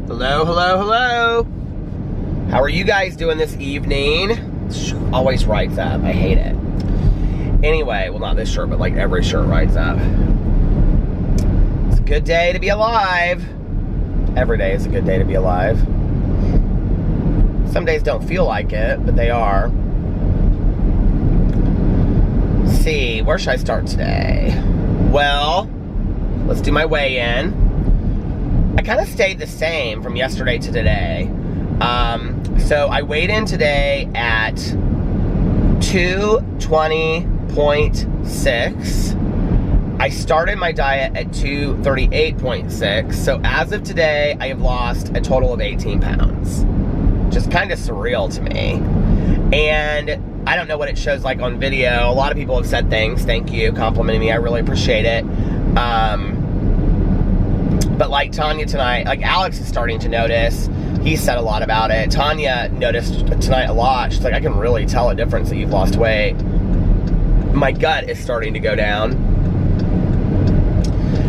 Hello, hello, hello. How are you guys doing this evening? Always rides up. I hate it. Anyway, well, not this shirt, but like every shirt rides up. It's a good day to be alive. Every day is a good day to be alive. Some days don't feel like it, but they are. Let's see, where should I start today? Well, let's do my weigh-in. I kind of stayed the same from yesterday to today. So I weighed in today at 220.6. I started my diet at 238.6. So as of today, I have lost a total of 18 pounds. Just kind of surreal to me. And I don't know what it shows like on video. A lot of people have said things. Thank you, complimenting me. I really appreciate it. But like Tanya tonight, like Alex is starting to notice. He said a lot about it. Tanya noticed tonight a lot. She's like, I can really tell a difference that you've lost weight. My gut is starting to go down.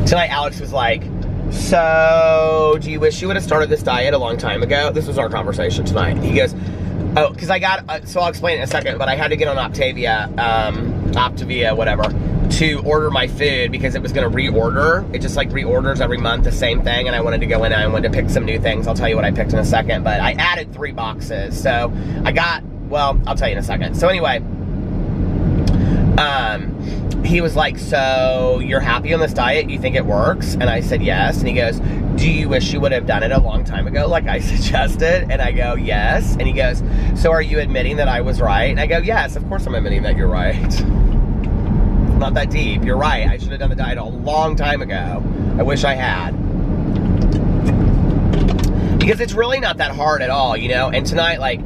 Tonight Alex was like, so do you wish you would have started this diet a long time ago? This was our conversation tonight. He goes, oh, because I got, so I'll explain it in a second, but I had to get on Optavia, whatever, to order my food because it was going to reorder. It just like reorders every month the same thing, and I wanted to go in and I wanted to pick some new things. I'll tell you what I picked in a second, but I added 3 boxes. So I got, well, I'll tell you in a second. So anyway, he was like, so you're happy on this diet? You think it works? And I said yes. And he goes, do you wish you would have done it a long time ago like I suggested? And I go, yes. And he goes, so are you admitting that I was right? And I go, yes, of course I'm admitting that you're right. Not that deep. You're right. I should have done the diet a long time ago. I wish I had. Because it's really not that hard at all, you know? And tonight, like,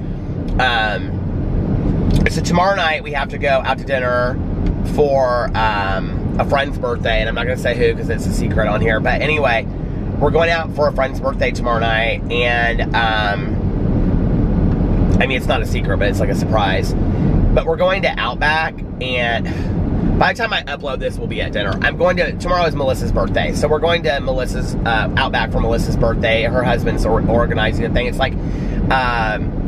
so tomorrow night we have to go out to dinner for a friend's birthday, and I'm not going to say who because it's a secret on here. But anyway, we're going out for a friend's birthday tomorrow night, and I mean, it's not a secret, but it's like a surprise. But we're going to Outback, and by the time I upload this, we'll be at dinner. Tomorrow is Melissa's birthday. So we're going to Melissa's, Outback for Melissa's birthday. Her husband's organizing the thing. It's like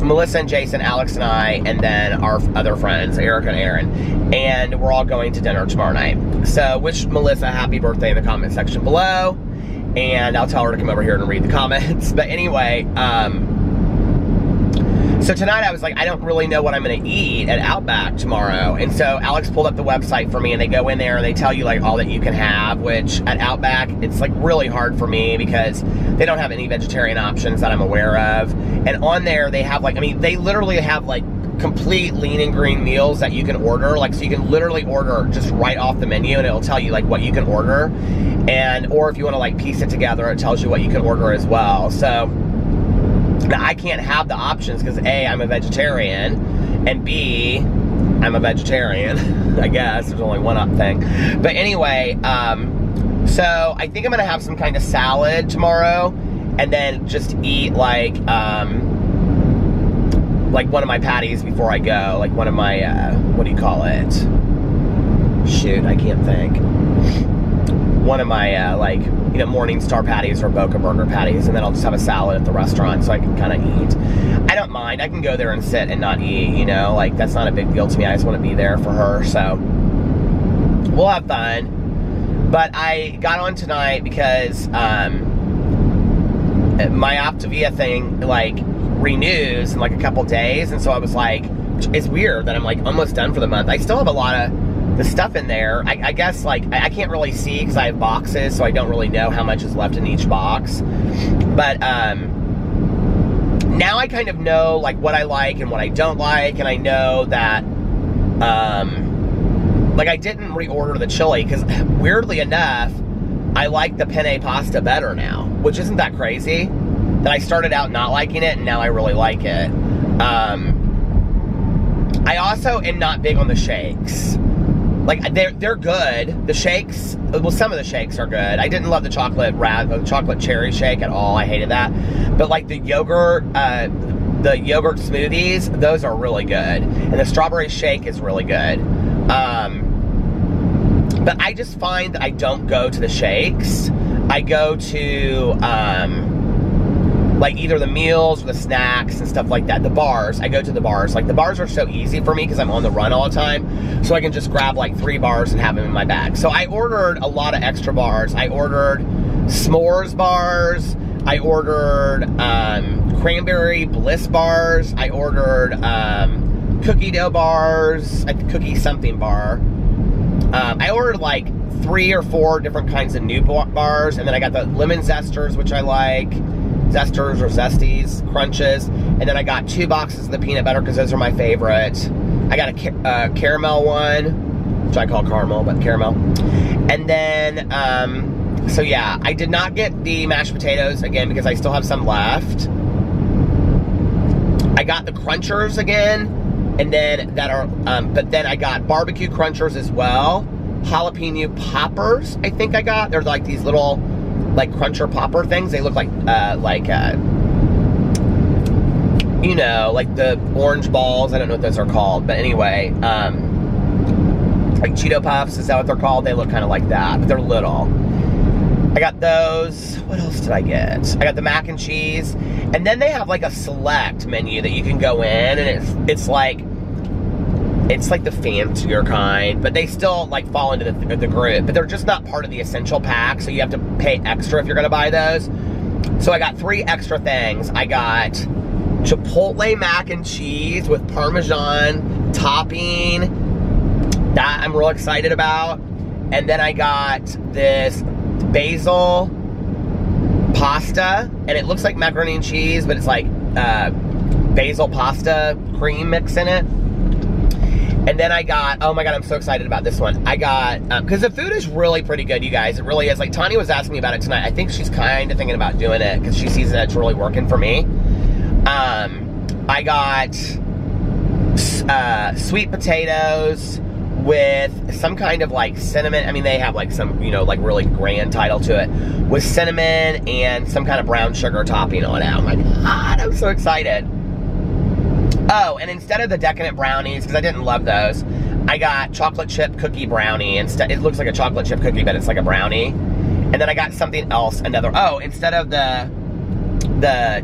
Melissa and Jason, Alex and I, and then our other friends, Erica and Aaron. And we're all going to dinner tomorrow night. So wish Melissa a happy birthday in the comment section below. And I'll tell her to come over here and read the comments. But anyway, so tonight I was like, I don't really know what I'm going to eat at Outback tomorrow. And so Alex pulled up the website for me, and they go in there and they tell you like all that you can have, which at Outback, it's like really hard for me because they don't have any vegetarian options that I'm aware of. And on there they have like, I mean, they literally have like complete lean and green meals that you can order. Like, so you can literally order just right off the menu and it'll tell you like what you can order. And, or if you want to like piece it together, it tells you what you can order as well. So now, I can't have the options because A, I'm a vegetarian, and B, I'm a vegetarian. I guess there's only one up thing. But anyway, so I think I'm gonna have some kind of salad tomorrow, and then just eat like one of my patties before I go, like one of my what do you call it? Shoot, I can't think. One of my like, you know, Morningstar patties or Boca Burger patties, and then I'll just have a salad at the restaurant so I can kind of eat. I don't mind. I can go there and sit and not eat, you know, like that's not a big deal to me. I just want to be there for her, so we'll have fun. But I got on tonight because my Optavia thing like renews in like a couple days, and so I was like, it's weird that I'm like almost done for the month. I still have a lot of the stuff in there. I guess like I can't really see because I have boxes, so I don't really know how much is left in each box. But now I kind of know like what I like and what I don't like, and I know that like I didn't reorder the chili because weirdly enough I like the penne pasta better now, which isn't that crazy. That I started out not liking it and now I really like it. I also am not big on the shakes. Like, they're good. The shakes, well, some of the shakes are good. I didn't love the chocolate cherry shake at all. I hated that. But like the yogurt smoothies, those are really good. And the strawberry shake is really good. But I just find that I don't go to the shakes. I go to like either the meals or the snacks and stuff like that. The bars, I go to the bars. Like the bars are so easy for me because I'm on the run all the time. So I can just grab like 3 bars and have them in my bag. So I ordered a lot of extra bars. I ordered s'mores bars. I ordered cranberry bliss bars. I ordered cookie dough bars, a cookie something bar. I ordered like 3 or 4 different kinds of new bars, and then I got the lemon zesters, which I like, zesters or zesties, crunches, and then I got 2 boxes of the peanut butter because those are my favorite. I got a caramel one, which I call caramel, but caramel. And then, so yeah, I did not get the mashed potatoes again because I still have some left. I got the crunchers again, and then but then I got barbecue crunchers as well. Jalapeno poppers, I think I got. They're like these little, like cruncher popper things. They look like you know, like the orange balls. I don't know what those are called, but anyway, like Cheeto Puffs, is that what they're called? They look kind of like that, but they're little. I got those. What else did I get? I got the mac and cheese, and then they have like a select menu that you can go in, and it's like the fancier kind, but they still like fall into the group, but they're just not part of the essential pack, so you have to pay extra if you're gonna buy those. So I got 3 extra things. I got Chipotle mac and cheese with Parmesan topping. That I'm real excited about. And then I got this basil pasta, and it looks like macaroni and cheese, but it's like basil pasta cream mix in it. And then I got, oh my God, I'm so excited about this one. I got, because the food is really pretty good, you guys. It really is. Like, Tanya was asking me about it tonight. I think she's kind of thinking about doing it because she sees that it's really working for me. I got sweet potatoes with some kind of like cinnamon. I mean, they have like some, you know, like really grand title to it, with cinnamon and some kind of brown sugar topping on it. I'm like, God, I'm so excited. Oh, and instead of the decadent brownies, because I didn't love those, I got chocolate chip cookie brownie. Instead, it looks like a chocolate chip cookie, but it's like a brownie. And then I got something else, instead of the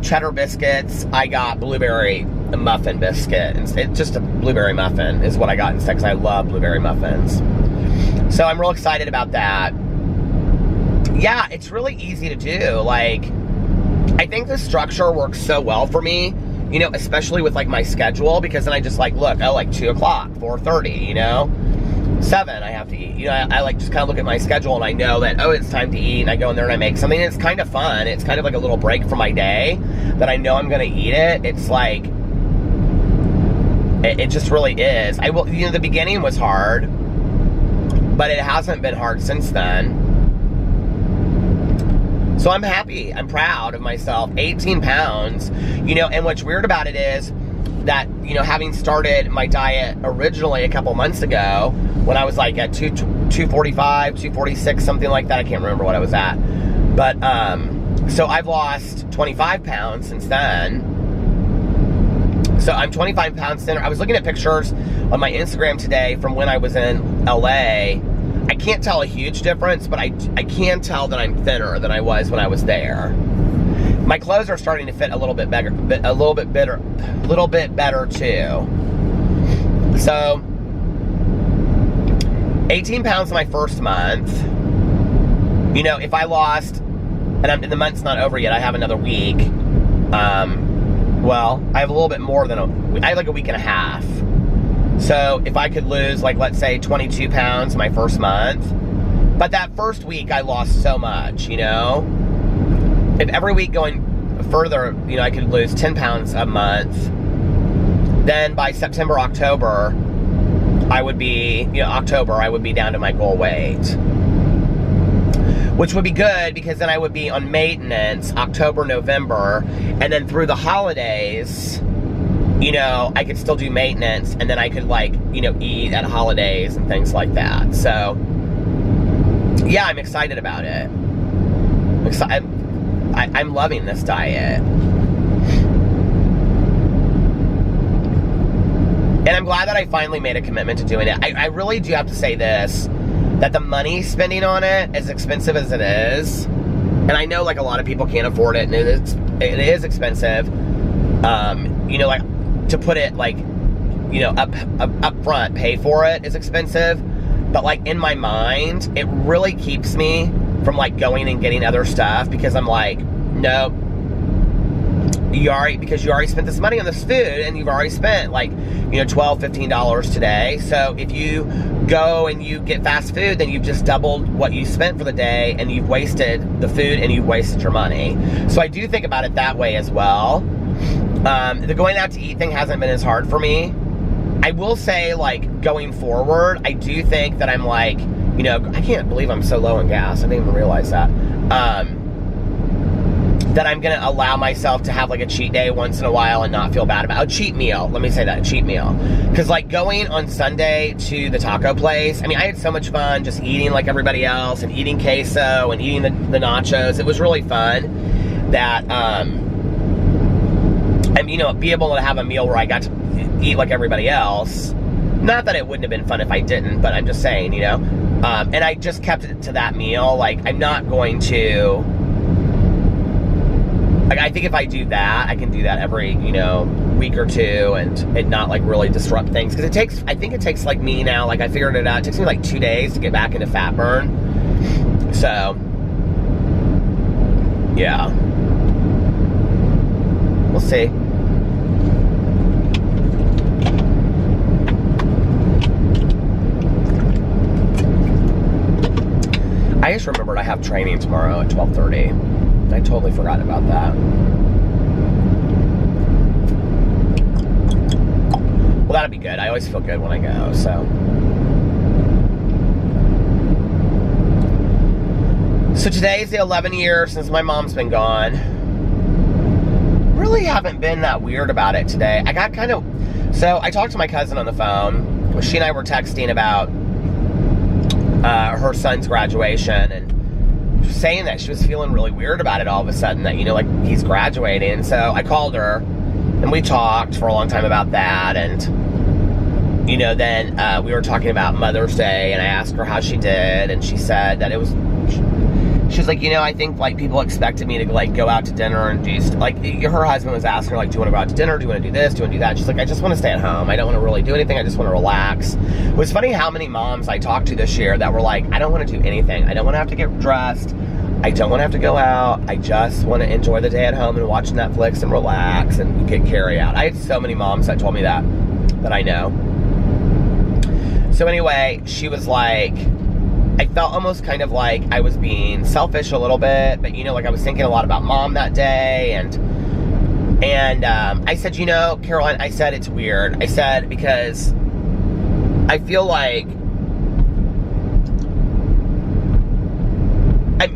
cheddar biscuits, I got blueberry muffin biscuit. It's just a blueberry muffin is what I got instead, because I love blueberry muffins. So I'm real excited about that. Yeah, it's really easy to do. Like, I think the structure works so well for me. You know, especially with like my schedule, because then I just like look, oh, like 2 o'clock, 4:30, you know, 7 I have to eat. You know, I like just kind of look at my schedule and I know that, oh, it's time to eat, and I go in there and I make something, and it's kind of fun. It's kind of like a little break from my day that I know I'm gonna eat it. It's like, it just really is. You know, the beginning was hard, but it hasn't been hard since then. So I'm happy, I'm proud of myself. 18 pounds, you know, and what's weird about it is that, you know, having started my diet originally a couple months ago, when I was like at 245, 246, something like that, I can't remember what I was at. But, so I've lost 25 pounds since then. So I'm 25 pounds thinner. I was looking at pictures on my Instagram today from when I was in LA. I can't tell a huge difference, but I can tell that I'm thinner than I was when I was there. My clothes are starting to fit a little bit better, a little bit better too. So 18 pounds in my first month. You know, if I lost, and the month's not over yet, I have another week. Well, I have a little bit more than I have like a week and a half. So if I could lose, like, let's say 22 pounds my first month, but that first week I lost so much, you know? If every week going further, you know, I could lose 10 pounds a month, then by September, October, I would be, you know, I would be down to my goal weight. Which would be good, because then I would be on maintenance October, November, and then through the holidays, you know, I could still do maintenance, and then I could, like, you know, eat at holidays and things like that. So, yeah, I'm excited about it. I'm loving this diet. And I'm glad that I finally made a commitment to doing it. I really do have to say this, that the money spending on it, as expensive as it is, and I know, like, a lot of people can't afford it, and it's it is expensive. You know, like, to put it, like, you know, up front, pay for it is expensive. But, like, in my mind, it really keeps me from, like, going and getting other stuff, because I'm like, no, because you already spent this money on this food, and you've already spent, like, you know, $12, $15 today. So if you go and you get fast food, then you've just doubled what you spent for the day, and you've wasted the food, and you've wasted your money. So I do think about it that way as well. The going out to eat thing hasn't been as hard for me. I will say, like, going forward, I do think that I'm, like, you know, I can't believe I'm so low on gas. I didn't even realize that. That I'm going to allow myself to have, like, a cheat day once in a while and not feel bad about it. A cheat meal. Let me say that, a cheat meal. Because, like, going on Sunday to the taco place, I mean, I had so much fun just eating like everybody else, and eating queso and eating the nachos. It was really fun that, and, you know, be able to have a meal where I got to eat like everybody else. Not that it wouldn't have been fun if I didn't, but I'm just saying, you know. And I just kept it to that meal. Like, I'm not going to... Like, I think if I do that, I can do that every, you know, week or two, and it not, like, really disrupt things. Because I think it takes, like, me now, like, I figured it out. It takes me, like, 2 days to get back into fat burn. So, yeah. We'll see. I just remembered I have training tomorrow at 12:30. I totally forgot about that. Well, that'll be good. I always feel good when I go, so. So today's the 11 years since my mom's been gone. Really haven't been that weird about it today. I got kind of... So I talked to my cousin on the phone. She and I were texting about her son's graduation, and saying that she was feeling really weird about it all of a sudden, that, you know, like, he's graduating. So I called her, and we talked for a long time about that, and, you know, then we were talking about Mother's Day, and I asked her how she did, and she said that it was... She's like, you know, I think, like, people expected me to, like, go out to dinner and do... Like, her husband was asking her, like, do you want to go out to dinner? Do you want to do this? Do you want to do that? She's like, I just want to stay at home. I don't want to really do anything. I just want to relax. It was funny how many moms I talked to this year that were like, I don't want to do anything. I don't want to have to get dressed. I don't want to have to go out. I just want to enjoy the day at home and watch Netflix and relax and get carry out. I had so many moms that told me that I know. So anyway, she was like... I felt almost kind of like I was being selfish a little bit, but, you know, like, I was thinking a lot about Mom that day, and I said, you know, Caroline, I said, it's weird. I said, because I feel like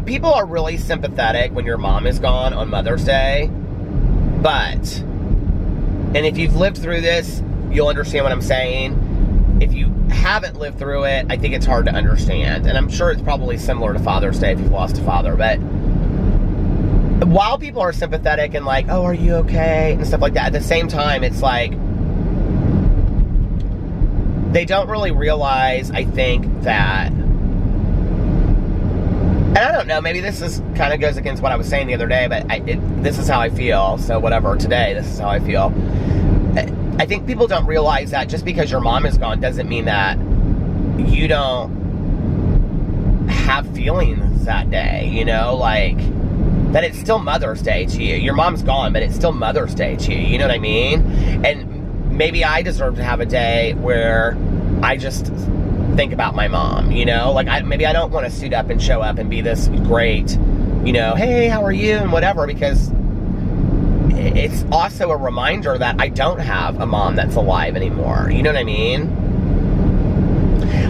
people are really sympathetic when your mom is gone on Mother's Day, but, and if you've lived through this, you'll understand what I'm saying. If you haven't lived through it, I think it's hard to understand. And I'm sure it's probably similar to Father's Day if you've lost a father. But while people are sympathetic and like, oh, are you okay? And stuff like that, at the same time, it's like, they don't really realize, I think, that... And I don't know, maybe this is kind of goes against what I was saying the other day, but this is how I feel. So whatever, today, this is how I feel. I think people don't realize that just because your mom is gone doesn't mean that you don't have feelings that day, you know, like, that it's still Mother's Day to you. Your mom's gone, but it's still Mother's Day to you, you know what I mean? And maybe I deserve to have a day where I just think about my mom, you know? Like, maybe I don't want to suit up and show up and be this great, you know, hey, how are you, and whatever, because... It's also a reminder that I don't have a mom that's alive anymore. You know what I mean?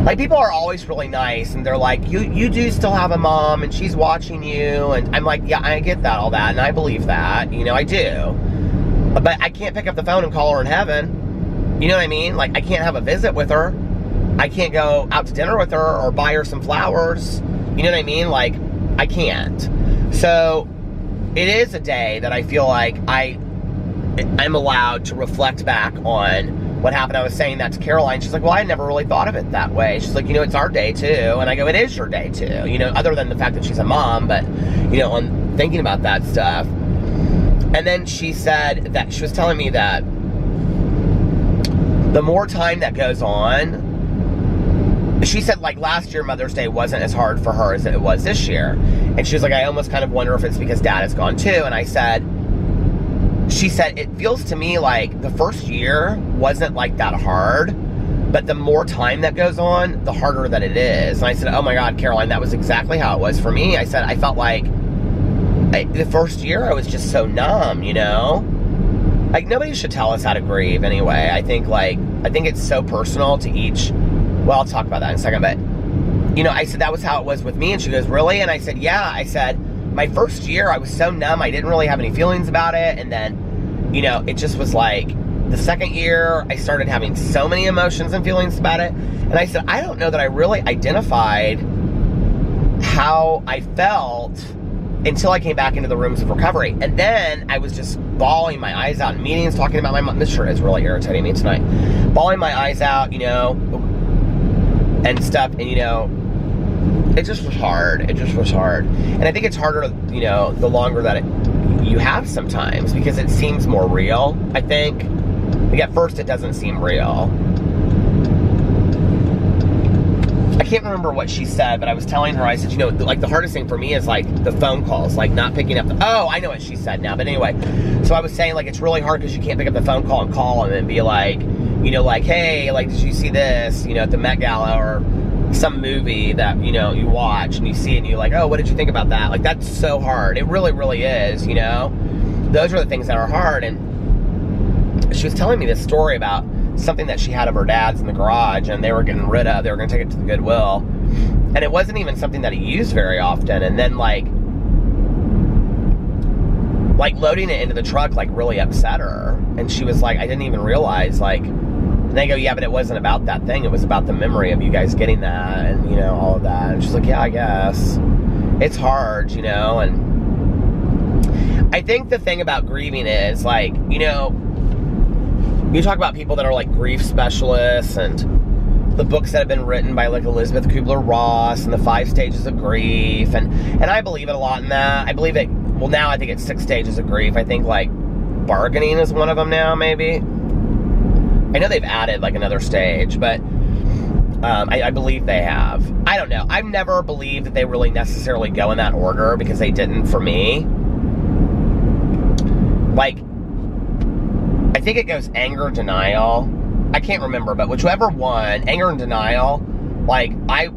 Like, people are always really nice, and they're like, you do still have a mom, and she's watching you, and I'm like, yeah, I get that, all that, and I believe that, you know, I do. But I can't pick up the phone and call her in heaven. You know what I mean? Like, I can't have a visit with her. I can't go out to dinner with her or buy her some flowers. You know what I mean? Like, I can't. So... it is a day that I feel like I'm allowed to reflect back on what happened. I was saying that to Caroline. She's like, well, I never really thought of it that way. She's like, you know, it's our day too. And I go, it is your day too. You know, other than the fact that she's a mom, but, you know, on thinking about that stuff. And then she said that she was telling me that the more time that goes on, she said, like, last year Mother's Day wasn't as hard for her as it was this year. And she was like, I almost kind of wonder if it's because Dad is gone too. And I said, she said, it feels to me like the first year wasn't like that hard, but the more time that goes on, the harder that it is. And I said, oh my God, Caroline, that was exactly how it was for me. I said, I felt like the first year I was just so numb, you know? Like, nobody should tell us how to grieve anyway. I think it's so personal to each. Well, I'll talk about that in a second, but, you know, I said, that was how it was with me. And she goes, really? And I said, yeah. I said, my first year, I was so numb, I didn't really have any feelings about it. And then, you know, it just was like, the second year, I started having so many emotions and feelings about it. And I said, I don't know that I really identified how I felt until I came back into the rooms of recovery. And then I was just bawling my eyes out in meetings, talking about my mom. This shirt is really irritating me tonight. Bawling my eyes out, you know, and stuff. And, you know, it just was hard. It just was hard. And I think it's harder, you know, the longer that you have sometimes, because it seems more real, I think. Like, at first it doesn't seem real. I can't remember what she said, but I was telling her, I said, you know, like, the hardest thing for me is, like, the phone calls, like, not picking up the, oh, I know what she said now, but anyway, so I was saying, like, it's really hard because you can't pick up the phone call and call them and be like, you know, like, hey, like, did you see this, you know, at the Met Gala, or some movie that, you know, you watch and you see it and you're like, oh, what did you think about that? Like, that's so hard. It really, really is, you know? Those are the things that are hard. And she was telling me this story about something that she had of her dad's in the garage, and they were getting rid of. They were going to take it to the Goodwill. And it wasn't even something that he used very often. And then, like loading it into the truck, like, really upset her. And she was like, I didn't even realize, like, and they go, yeah, but it wasn't about that thing. It was about the memory of you guys getting that and, you know, all of that. And she's like, yeah, I guess. It's hard, you know? And I think the thing about grieving is, like, you know, you talk about people that are, like, grief specialists and the books that have been written by, like, Elizabeth Kubler-Ross and the 5 stages of grief. And I believe it a lot in that. I believe it, well, now I think it's 6 stages of grief. I think, like, bargaining is one of them now, maybe. I know they've added, like, another stage, but I believe they have. I don't know. I've never believed that they really necessarily go in that order, because they didn't for me. Like, I think it goes anger, denial. I can't remember, but whichever one, anger and denial, like, I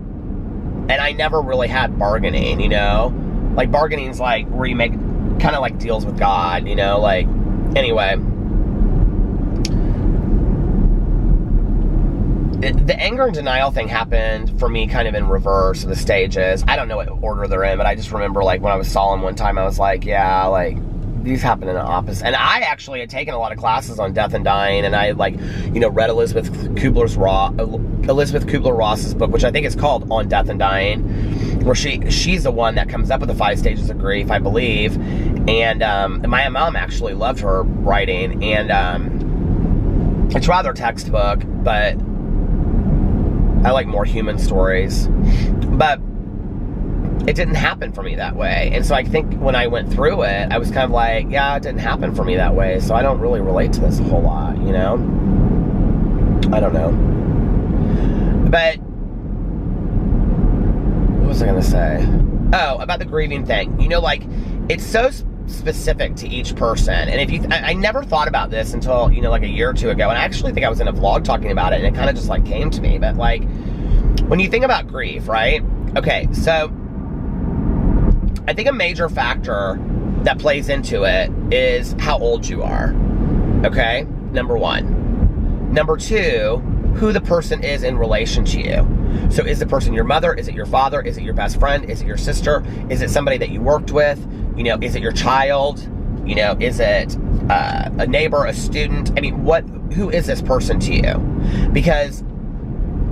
never really had bargaining, you know? Like, bargaining's like where you make kind of like deals with God, you know? Like, anyway. The anger and denial thing happened for me kind of in reverse of the stages. I don't know what order they're in, but I just remember, like, when I was solemn one time, I was like, yeah, like, these happen in the opposite. And I actually had taken a lot of classes on death and dying, and I had, like, you know, read Elizabeth Kubler-Ross's book, which I think is called On Death and Dying, where she's the one that comes up with the 5 stages of grief, I believe. And my mom actually loved her writing, and it's rather textbook, but I like more human stories. But it didn't happen for me that way. And so I think when I went through it, I was kind of like, yeah, it didn't happen for me that way, so I don't really relate to this a whole lot, you know? I don't know. But what was I going to say? Oh, about the grieving thing. You know, like, it's so specific to each person. And if you, I never thought about this until, you know, like a year or two ago. And I actually think I was in a vlog talking about it, and it kind of just, like, came to me. But, like, when you think about grief, right? Okay, so I think a major factor that plays into it is how old you are, okay? Number one. Number two, who the person is in relation to you. So is the person your mother? Is it your father? Is it your best friend? Is it your sister? Is it somebody that you worked with? You know, is it your child? You know, is it a neighbor, a student? I mean, who is this person to you? Because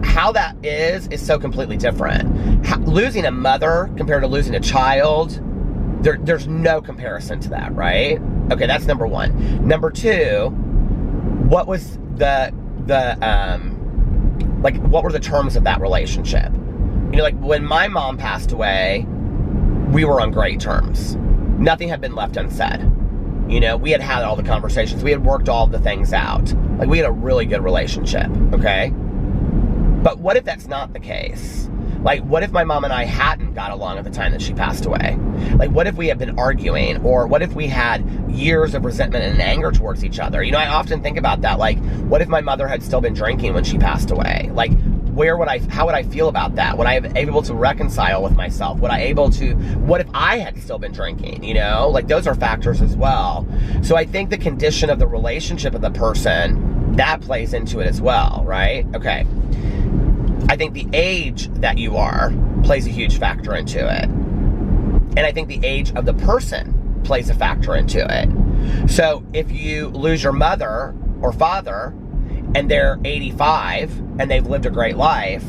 how that is so completely different. Losing a mother compared to losing a child, there's no comparison to that, right? Okay, that's number one. Number two, what was what were the terms of that relationship? You know, like, when my mom passed away, we were on great terms. Nothing had been left unsaid. You know, we had had all the conversations. We had worked all the things out. Like, we had a really good relationship, okay? But what if that's not the case? Like, what if my mom and I hadn't got along at the time that she passed away? Like, what if we had been arguing? Or what if we had years of resentment and anger towards each other? You know, I often think about that. Like, what if my mother had still been drinking when she passed away? Like, how would I feel about that? Would I be able to reconcile with myself? What if I had still been drinking, you know? Like, those are factors as well. So I think the condition of the relationship of the person, that plays into it as well, right? Okay. I think the age that you are plays a huge factor into it. And I think the age of the person plays a factor into it. So if you lose your mother or father and they're 85 and they've lived a great life,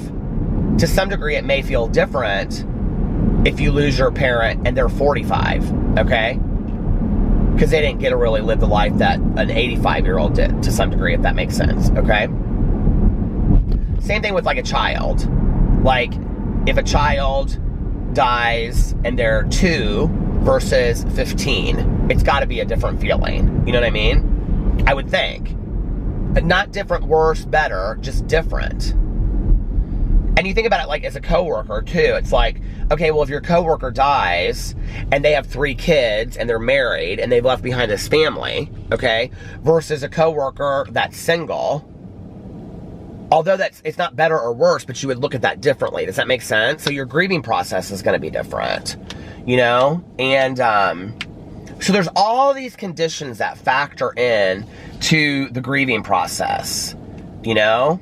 to some degree it may feel different if you lose your parent and they're 45, okay? Because they didn't get to really live the life that an 85-year-old did, to some degree, if that makes sense, okay? Same thing with like a child. Like, if a child dies and they're 2 versus 15, it's got to be a different feeling. You know what I mean? I would think. But not different, worse, better, just different. And you think about it like as a coworker too. It's like, okay, well, if your coworker dies and they have 3 kids and they're married and they've left behind this family, okay, versus a coworker that's single. Although it's not better or worse, but you would look at that differently. Does that make sense? So your grieving process is going to be different, you know? And so there's all these conditions that factor in to the grieving process, you know?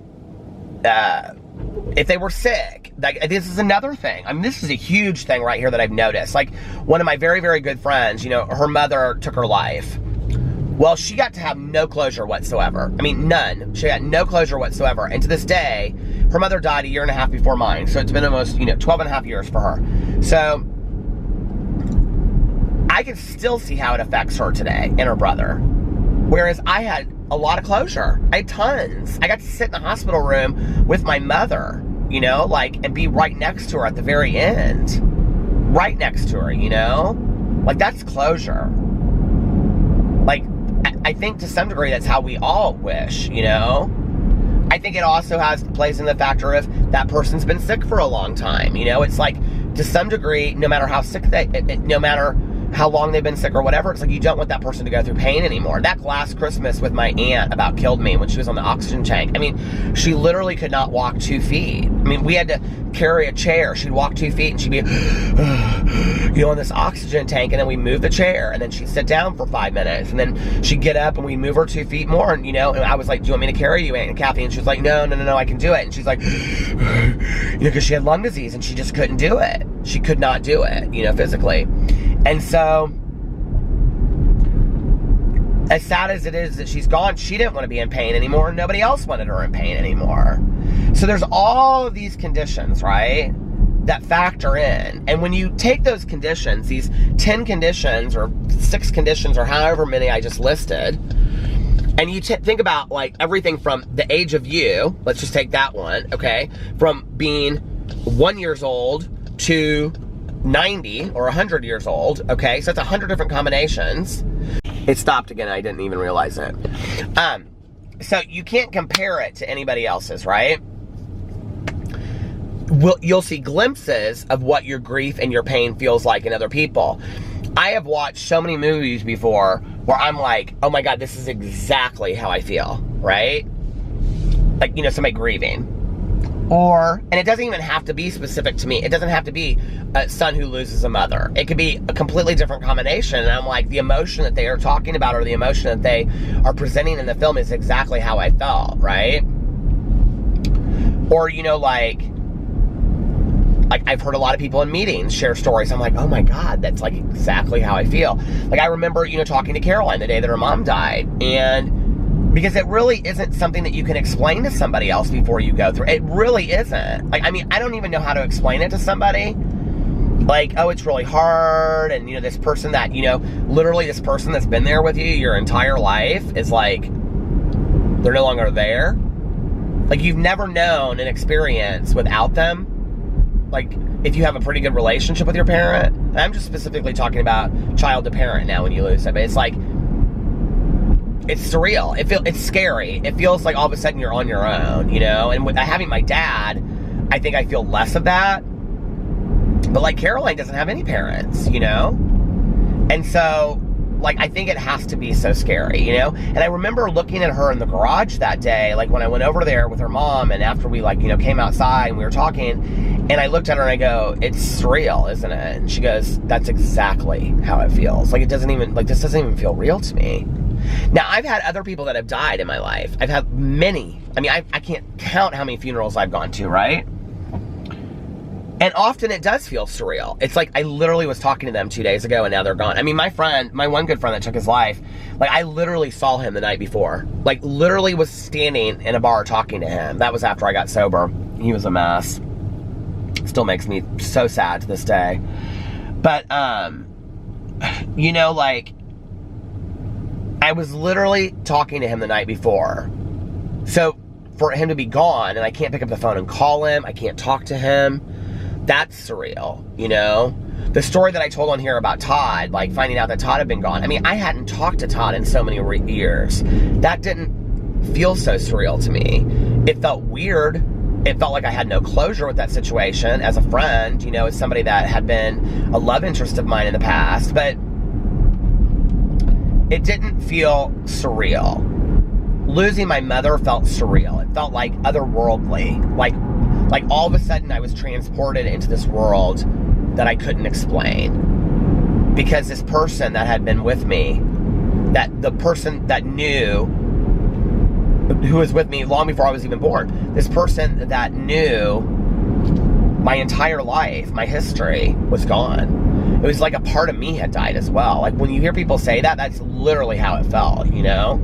If they were sick, like, this is another thing. I mean, this is a huge thing right here that I've noticed. Like, one of my very, very good friends, you know, her mother took her life. Well, she got to have no closure whatsoever. I mean, none. She got no closure whatsoever. And to this day, her mother died a year and a half before mine. So it's been almost, 12 and a half years for her. So I can still see how it affects her today and her brother. Whereas I had a lot of closure. I had tons. I got to sit in the hospital room with my mother, and be right next to her at the very end. Right next to her, Like, that's closure. Like, I think to some degree that's how we all wish, I think it also plays in the factor of that person's been sick for a long time, It's like, to some degree, no matter how sick no matter how long they've been sick or whatever, it's like you don't want that person to go through pain anymore. That last Christmas with my aunt about killed me when she was on the oxygen tank. I mean, she literally could not walk 2 feet. I mean, we had to carry a chair. She'd walk 2 feet and she'd be, on this oxygen tank, and then we move the chair, and then she'd sit down for 5 minutes, and then she'd get up and we'd move her 2 feet more, and I was like, do you want me to carry you, Aunt Kathy? And she was like, no, I can do it. And she's like, because she had lung disease and she just couldn't do it. She could not do it, physically. And so, as sad as it is that she's gone, she didn't want to be in pain anymore. Nobody else wanted her in pain anymore. So there's all of these conditions, right, that factor in. And when you take those conditions, these 10 conditions or 6 conditions or however many I just listed, and you think about, like, everything from the age of you, let's just take that one, okay, from being 1 year old to 90 or 100 years old, okay? So that's 100 different combinations. It stopped again. I didn't even realize it. So you can't compare it to anybody else's, right? You'll see glimpses of what your grief and your pain feels like in other people. I have watched so many movies before where I'm like, oh my God, this is exactly how I feel, right? Like, somebody grieving. And it doesn't even have to be specific to me. It doesn't have to be a son who loses a mother. It could be a completely different combination. And I'm like, the emotion that they are talking about or the emotion that they are presenting in the film is exactly how I felt, right? Or, like I've heard a lot of people in meetings share stories. I'm like, oh my God, that's like exactly how I feel. Like, I remember, talking to Caroline the day that her mom died. And because it really isn't something that you can explain to somebody else before you go through. It really isn't. Like, I mean, I don't even know how to explain it to somebody. Like, oh, it's really hard. And, this person that, literally this person that's been there with you your entire life is like, they're no longer there. Like, you've never known an experience without them. Like, if you have a pretty good relationship with your parent. And I'm just specifically talking about child to parent now when you lose it. But it's like, it's surreal. It's scary. It feels like all of a sudden you're on your own, you know? And with having my dad, I think I feel less of that. But like Caroline doesn't have any parents, you know? And so, like, I think it has to be so scary, you know? And I remember looking at her in the garage that day, like when I went over there with her mom, and after we, like, you know, came outside and we were talking, and I looked at her and I go, it's surreal, isn't it? And she goes, that's exactly how it feels. Like, it doesn't even, like, this doesn't even feel real to me. Now, I've had other people that have died in my life. I've had many. I mean, I can't count how many funerals I've gone to, right? And often it does feel surreal. It's like I literally was talking to them 2 days ago and now they're gone. I mean, my one good friend that took his life, like I literally saw him the night before. Like literally was standing in a bar talking to him. That was after I got sober. He was a mess. Still makes me so sad to this day. But, you know, like, I was literally talking to him the night before. So for him to be gone and I can't pick up the phone and call him, I can't talk to him, that's surreal, you know? The story that I told on here about Todd, like finding out that Todd had been gone. I mean, I hadn't talked to Todd in so many years. That didn't feel so surreal to me. It felt weird. It felt like I had no closure with that situation as a friend, you know, as somebody that had been a love interest of mine in the past, but it didn't feel surreal. Losing my mother felt surreal. It felt like otherworldly. Like all of a sudden I was transported into this world that I couldn't explain. Because this person that had been with me, that the person that knew, who was with me long before I was even born, this person that knew my entire life, my history, was gone. It was like a part of me had died as well. Like when you hear people say that, that's literally how it felt, you know?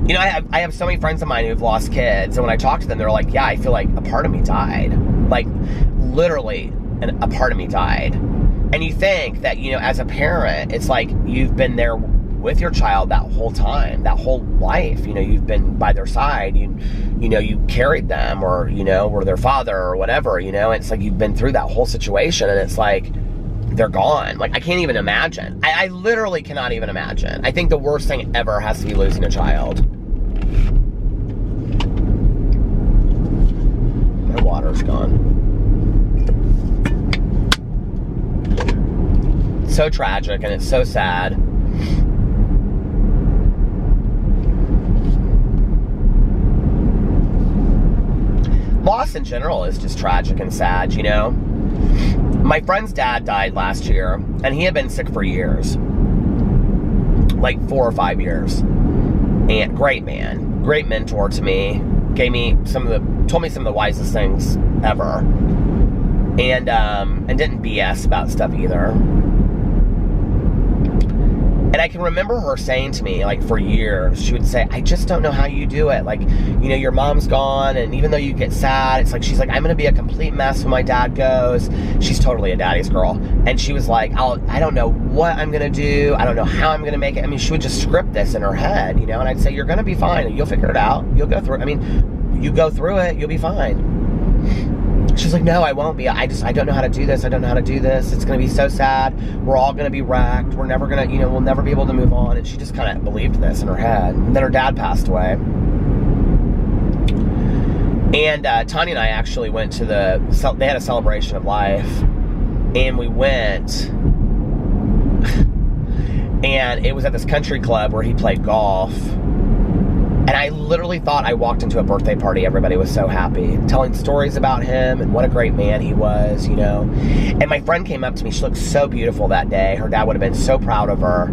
You know, I have so many friends of mine who've lost kids, and when I talk to them, they're like, yeah, I feel like a part of me died. Like, literally, a part of me died. And you think that, you know, as a parent, it's like you've been there with your child that whole time, that whole life. You know, you've been by their side. You know, you carried them, or, you know, were their father or whatever, you know. It's like you've been through that whole situation, and it's like they're gone. Like, I can't even imagine. I literally cannot even imagine. I think the worst thing ever has to be losing a child. My water's gone. It's so tragic and it's so sad. Loss in general is just tragic and sad, you know? My friend's dad died last year, and he had been sick for years. Like 4 or 5 years. And great man. Great mentor to me. Told me some of the wisest things ever. And didn't BS about stuff either. And I can remember her saying to me, like, for years, she would say, I just don't know how you do it. Like, you know, your mom's gone, and even though you get sad, it's like, she's like, I'm going to be a complete mess when my dad goes. She's totally a daddy's girl. And she was like, I don't know what I'm going to do. I don't know how I'm going to make it. I mean, she would just script this in her head, you know, and I'd say, you're going to be fine. You'll figure it out. You'll go through it. I mean, you go through it, you'll be fine. She's like, no, I won't be. I don't know how to do this. I don't know how to do this. It's going to be so sad. We're all going to be wrecked. We're never going to, you know, we'll never be able to move on. And she just kind of believed this in her head. And then her dad passed away. And Tanya and I actually went to they had a celebration of life. And we went. And it was at this country club where he played golf. And I literally thought I walked into a birthday party. Everybody was so happy, telling stories about him and what a great man he was, you know. And my friend came up to me. She looked so beautiful that day. Her dad would have been so proud of her.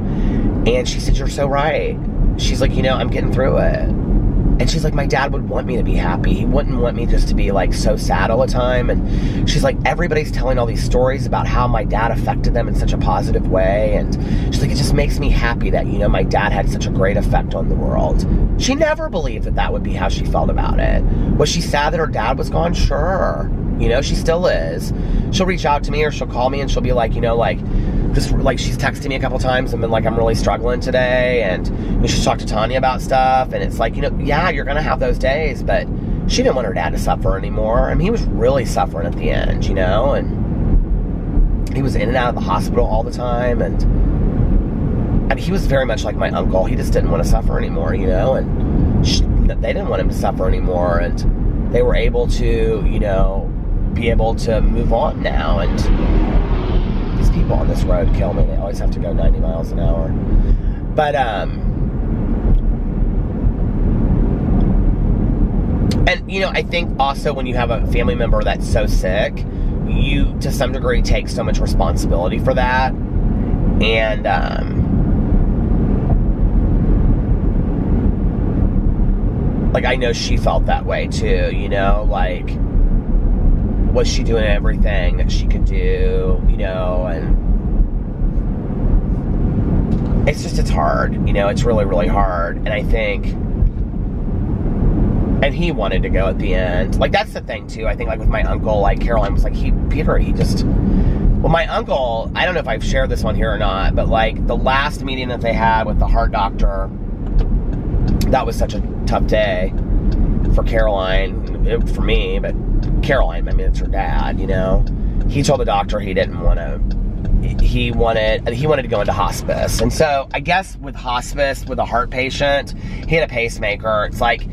And she said, you're so right. She's like, you know, I'm getting through it. And she's like, my dad would want me to be happy. He wouldn't want me just to be, like, so sad all the time. And she's like, everybody's telling all these stories about how my dad affected them in such a positive way. And she's like, it just makes me happy that, you know, my dad had such a great effect on the world. She never believed that that would be how she felt about it. Was she sad that her dad was gone? Sure. You know, she still is. She'll reach out to me or she'll call me and she'll be like, you know, like, this, like, she's texted me a couple times and been like, I'm really struggling today, and you know, she's talked to Tanya about stuff, and it's like, you know, yeah, you're gonna have those days, but she didn't want her dad to suffer anymore. I mean, he was really suffering at the end, you know, and he was in and out of the hospital all the time, and I mean, he was very much like my uncle. He just didn't want to suffer anymore, you know, and they didn't want him to suffer anymore, and they were able to, you know, be able to move on now. And these people on this road kill me. They always have to go 90 miles an hour. But, and, you know, I think also when you have a family member that's so sick, you, to some degree, take so much responsibility for that. And, like, I know she felt that way, too, you know? Like, was she doing everything that she could do, you know? And it's hard, you know? It's really, really hard. And I think... And he wanted to go at the end. Like, that's the thing, too. I think, like, with my uncle, like, Caroline was like, Peter, he just... Well, my uncle, I don't know if I've shared this one here or not, but, like, the last meeting that they had with the heart doctor, that was such a tough day for Caroline, for me, but Caroline, I mean, it's her dad, you know? He told the doctor he didn't want to... He wanted to go into hospice. And so, I guess with hospice, with a heart patient, he had a pacemaker. It's like...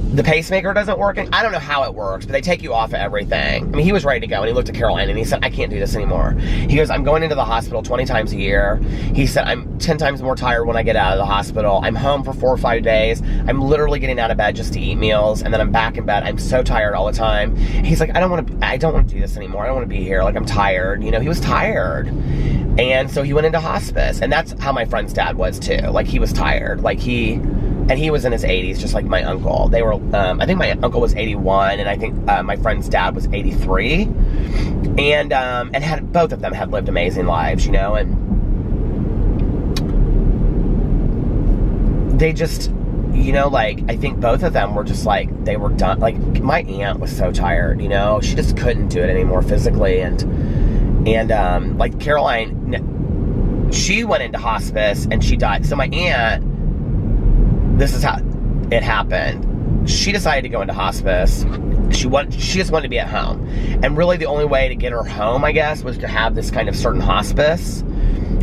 The pacemaker doesn't work, and I don't know how it works, but they take you off of everything. I mean, he was ready to go, and he looked at Caroline, and he said, I can't do this anymore. He goes, I'm going into the hospital 20 times a year. He said, I'm 10 times more tired when I get out of the hospital. I'm home for 4 or 5 days. I'm literally getting out of bed just to eat meals, and then I'm back in bed. I'm so tired all the time. He's like, I don't want to do this anymore. I don't want to be here. Like, I'm tired. You know, he was tired. And so he went into hospice, and that's how my friend's dad was, too. Like, he was tired. Like, he was in his 80s, just like my uncle. They were, I think my uncle was 81, and I think my friend's dad was 83. And had, both of them had lived amazing lives, you know, and they just, you know, like, I think both of them were just like, they were done. Like, my aunt was so tired, you know, she just couldn't do it anymore physically. And like Caroline, she went into hospice and she died. So my aunt, this is how it happened. She decided to go into hospice. She just wanted to be at home. And really the only way to get her home, I guess, was to have this kind of certain hospice.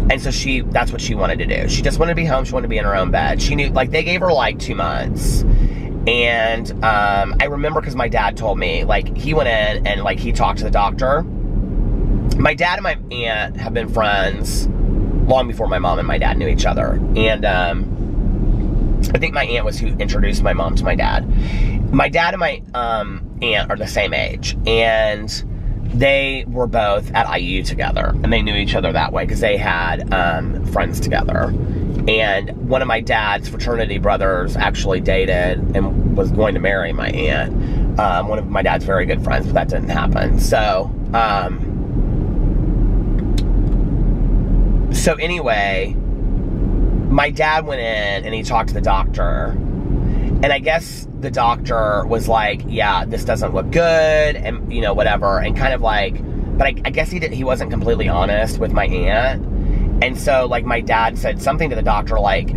And so that's what she wanted to do. She just wanted to be home. She wanted to be in her own bed. She knew, like, they gave her like 2 months. And I remember because my dad told me, like, he went in and, like, he talked to the doctor. My dad and my aunt have been friends long before my mom and my dad knew each other. And I think my aunt was who introduced my mom to my dad. My dad and my aunt are the same age, and they were both at IU together, and they knew each other that way because they had friends together. And one of my dad's fraternity brothers actually dated and was going to marry my aunt. One of my dad's very good friends, but that didn't happen. So anyway, my dad went in and he talked to the doctor, and I guess the doctor was like, yeah, this doesn't look good, and, you know, whatever, and kind of like, but I guess he wasn't completely honest with my aunt. And so, like, my dad said something to the doctor like,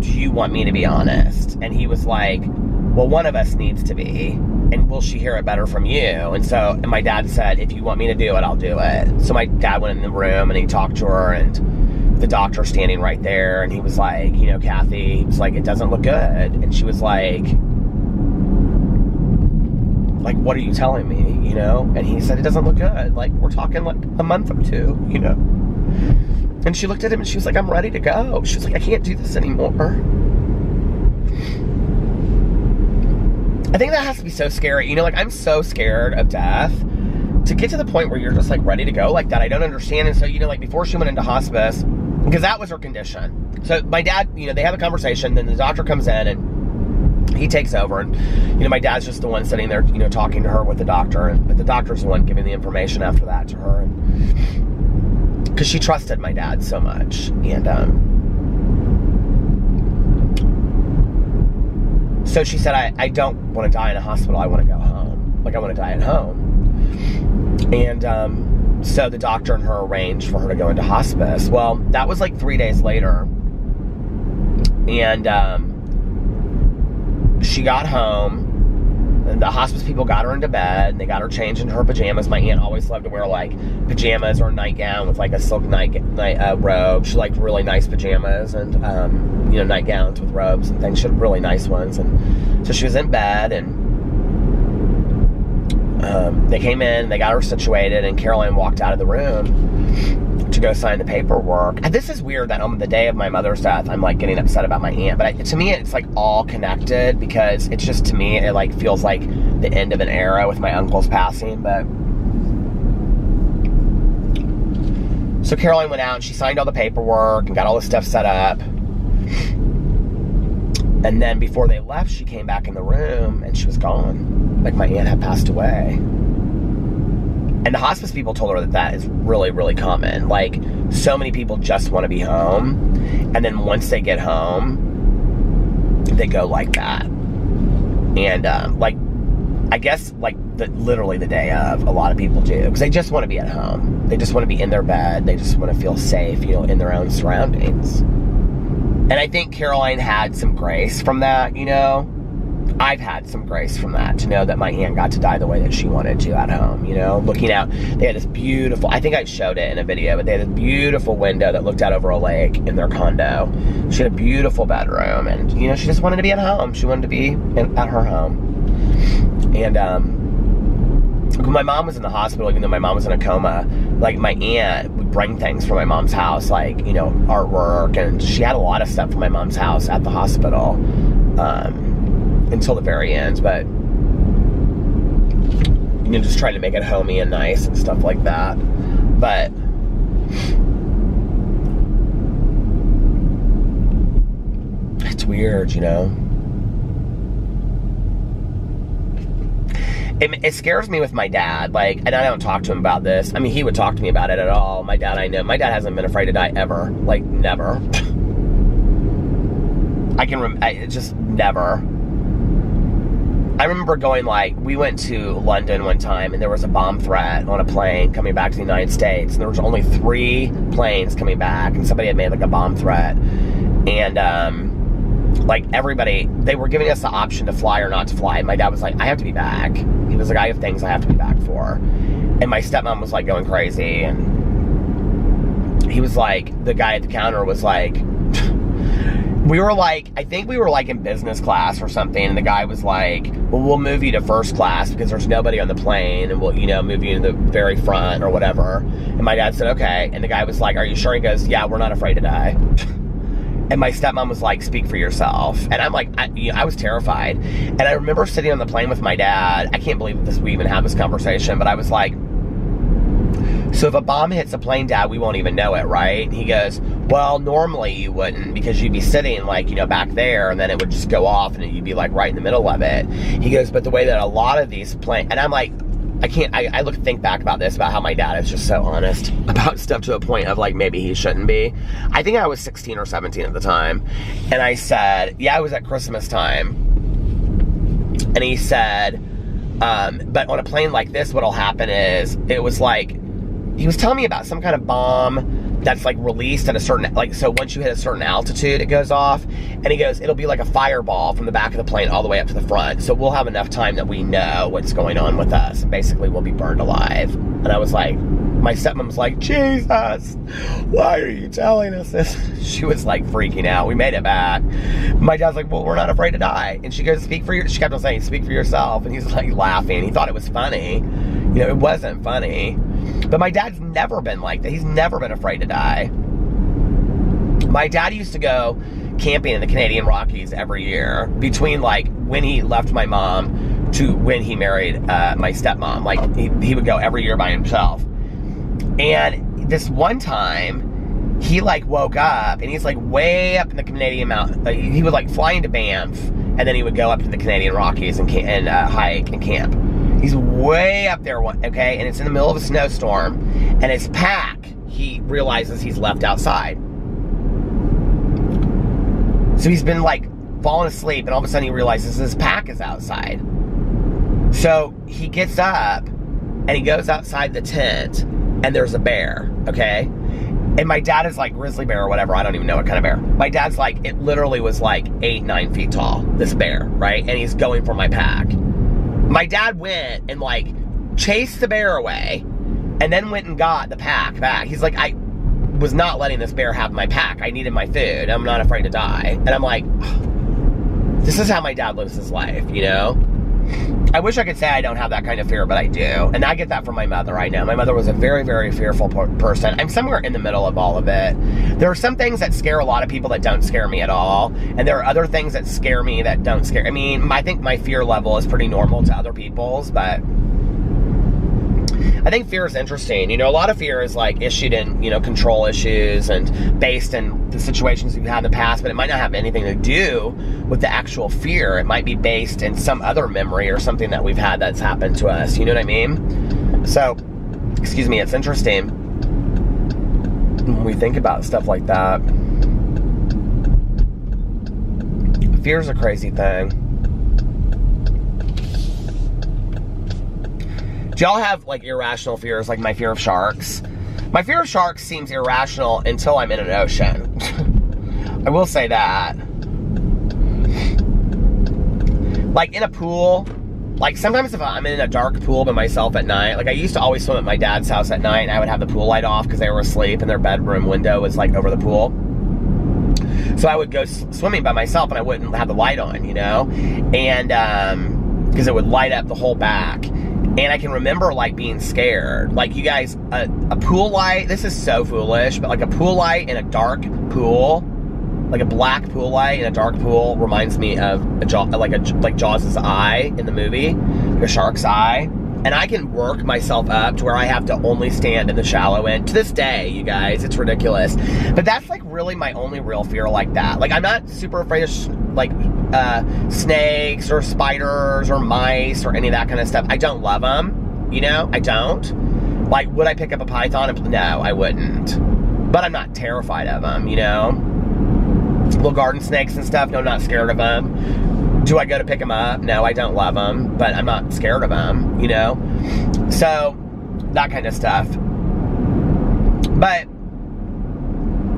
do you want me to be honest? And he was like, well, one of us needs to be, and will she hear it better from you? And my dad said, if you want me to do it, I'll do it. So my dad went in the room and he talked to her, and the doctor standing right there, and he was like, you know, Kathy, he was like, it doesn't look good. And she was like, what are you telling me, you know? And he said, it doesn't look good. Like, we're talking like a month or two, you know? And she looked at him and she was like, I'm ready to go. She was like, I can't do this anymore. I think that has to be so scary. You know, like, I'm so scared of death. To get to the point where you're just, like, ready to go like that, I don't understand. And so, you know, like, before she went into hospice, because that was her condition. So my dad, you know, they have a conversation, then the doctor comes in and he takes over, and, you know, my dad's just the one sitting there, you know, talking to her with the doctor, but the doctor's the one giving the information after that to her, and because she trusted my dad so much. And so she said, I don't want to die in a hospital, I want to go home. Like, I want to die at home. And so the doctor and her arranged for her to go into hospice. Well, that was like 3 days later. And she got home, And the hospice people got her into bed, and they got her changed into her pajamas. My aunt always loved to wear, like, pajamas or a nightgown with, like, a silk night robe. She liked really nice pajamas and, you know, nightgowns with robes and things. She had really nice ones. And so she was in bed, and they came in, they got her situated, and Caroline walked out of the room to go sign the paperwork. And this is weird that on the day of my mother's death, I'm, like, getting upset about my aunt. But to me, it's, like, all connected, because it's just, to me, it, like, feels like the end of an era with my uncle's passing. But so Caroline went out, and she signed all the paperwork and got all the stuff set up. And then before they left, she came back in the room, and she was gone. Like, my aunt had passed away. And the hospice people told her that that is really, really common. Like, so many people just want to be home, and then once they get home, they go like that. And, like, I guess, like, literally the day of, a lot of people do. Because they just want to be at home. They just want to be in their bed. They just want to feel safe, you know, in their own surroundings. And I think Caroline had some grace from that, you know. I've had some grace from that, to know that my aunt got to die the way that she wanted to at home, you know. Looking out, they had this beautiful, I think I showed it in a video, but they had this beautiful window that looked out over a lake in their condo. She had a beautiful bedroom, and, you know, she just wanted to be at home. She wanted to be at her home. And, when my mom was in the hospital, even though my mom was in a coma, like, my aunt would bring things from my mom's house, like, you know, artwork, and she had a lot of stuff from my mom's house at the hospital, until the very end. But, you know, just trying to make it homey and nice and stuff like that. But it's weird, you know. It scares me with my dad, like, and I don't talk to him about this. I mean, he would talk to me about it at all. My dad, I know. My dad hasn't been afraid to die ever. Like, never. Just never. I remember going, like, we went to London one time, and there was a bomb threat on a plane coming back to the United States, and there was only 3 planes coming back, and somebody had made, like, a bomb threat. And, like, everybody, they were giving us the option to fly or not to fly. And my dad was like, I have to be back. He was like, I have things I have to be back for. And my stepmom was, like, going crazy. And he was like, the guy at the counter was like, we were like, I think we were, like, in business class or something. And the guy was like, well, we'll move you to first class because there's nobody on the plane. And we'll, you know, move you to the very front or whatever. And my dad said, okay. And the guy was like, are you sure? He goes, yeah, we're not afraid to die. And my stepmom was like, speak for yourself. And I'm like, I was terrified. And I remember sitting on the plane with my dad. I can't believe we even had this conversation, but I was like, so if a bomb hits a plane, Dad, we won't even know it, right? He goes, well, normally you wouldn't, because you'd be sitting, like, you know, back there, and then it would just go off, and you'd be, like, right in the middle of it. He goes, but the way that a lot of these planes, and I'm like, I think back about this, about how my dad is just so honest about stuff to a point of, like, maybe he shouldn't be. I think I was 16 or 17 at the time. And I said, yeah, it was at Christmas time. And he said, but on a plane like this, what'll happen is, it was like, he was telling me about some kind of bomb that's, like, released at a certain, like, so once you hit a certain altitude, it goes off. And he goes, it'll be like a fireball from the back of the plane all the way up to the front. So we'll have enough time that we know what's going on with us. And basically, we'll be burned alive. And I was like, my stepmom was like, Jesus, why are you telling us this? She was, like, freaking out. We made it back. My dad's like, well, we're not afraid to die. And she goes, she kept on saying, speak for yourself. And he's, like, laughing. He thought it was funny. You know, it wasn't funny. But my dad's never been like that. He's never been afraid to die. My dad used to go camping in the Canadian Rockies every year between, like, when he left my mom to when he married my stepmom. Like, he would go every year by himself. And this one time, he, like, woke up, and he's, like, way up in the Canadian mountain. He would, like, fly into Banff, and then he would go up to the Canadian Rockies and hike and camp. He's way up there, okay? And it's in the middle of a snowstorm, and his pack, he realizes he's left outside. So he's been, like, falling asleep, and all of a sudden he realizes his pack is outside. So he gets up, and he goes outside the tent, and there's a bear, okay? And my dad is, like, grizzly bear or whatever. I don't even know what kind of bear. My dad's, like, it literally was, like, 8-9 feet tall, this bear, right? And he's going for my pack. My dad went and like chased the bear away and then went and got the pack back. He's like, I was not letting this bear have my pack. I needed my food. I'm not afraid to die. And I'm like, this is how my dad lives his life, you know? I wish I could say I don't have that kind of fear, but I do. And I get that from my mother, I know. My mother was a very, very fearful person. I'm somewhere in the middle of all of it. There are some things that scare a lot of people that don't scare me at all. And there are other things that scare me that don't scare. I mean, I think my fear level is pretty normal to other people's, but I think fear is interesting. You know, a lot of fear is like issued in, you know, control issues and based in the situations you've had in the past, but it might not have anything to do with the actual fear. It might be based in some other memory or something that we've had that's happened to us. You know what I mean? So, excuse me, it's interesting when we think about stuff like that. Fear is a crazy thing. Do y'all have like irrational fears, like my fear of sharks? My fear of sharks seems irrational until I'm in an ocean. I will say that. Like in a pool, like sometimes if I'm in a dark pool by myself at night, like I used to always swim at my dad's house at night and I would have the pool light off because they were asleep and their bedroom window was like over the pool. So I would go swimming by myself and I wouldn't have the light on, you know? And, because it would light up the whole back. And I can remember like being scared. Like you guys, a pool light, this is so foolish, but like a pool light in a dark pool, like a black pool light in a dark pool reminds me of like Jaws' eye in the movie, like a shark's eye. And I can work myself up to where I have to only stand in the shallow end. To this day, you guys, it's ridiculous. But that's like really my only real fear like that. Like I'm not super afraid of like snakes or spiders or mice or any of that kind of stuff. I don't love them, you know, I don't. Like, would I pick up a python? No, I wouldn't. But I'm not terrified of them, you know. Little garden snakes and stuff, no, I'm not scared of them. Do I go to pick them up? No, I don't love them, but I'm not scared of them, you know? So, that kind of stuff. But,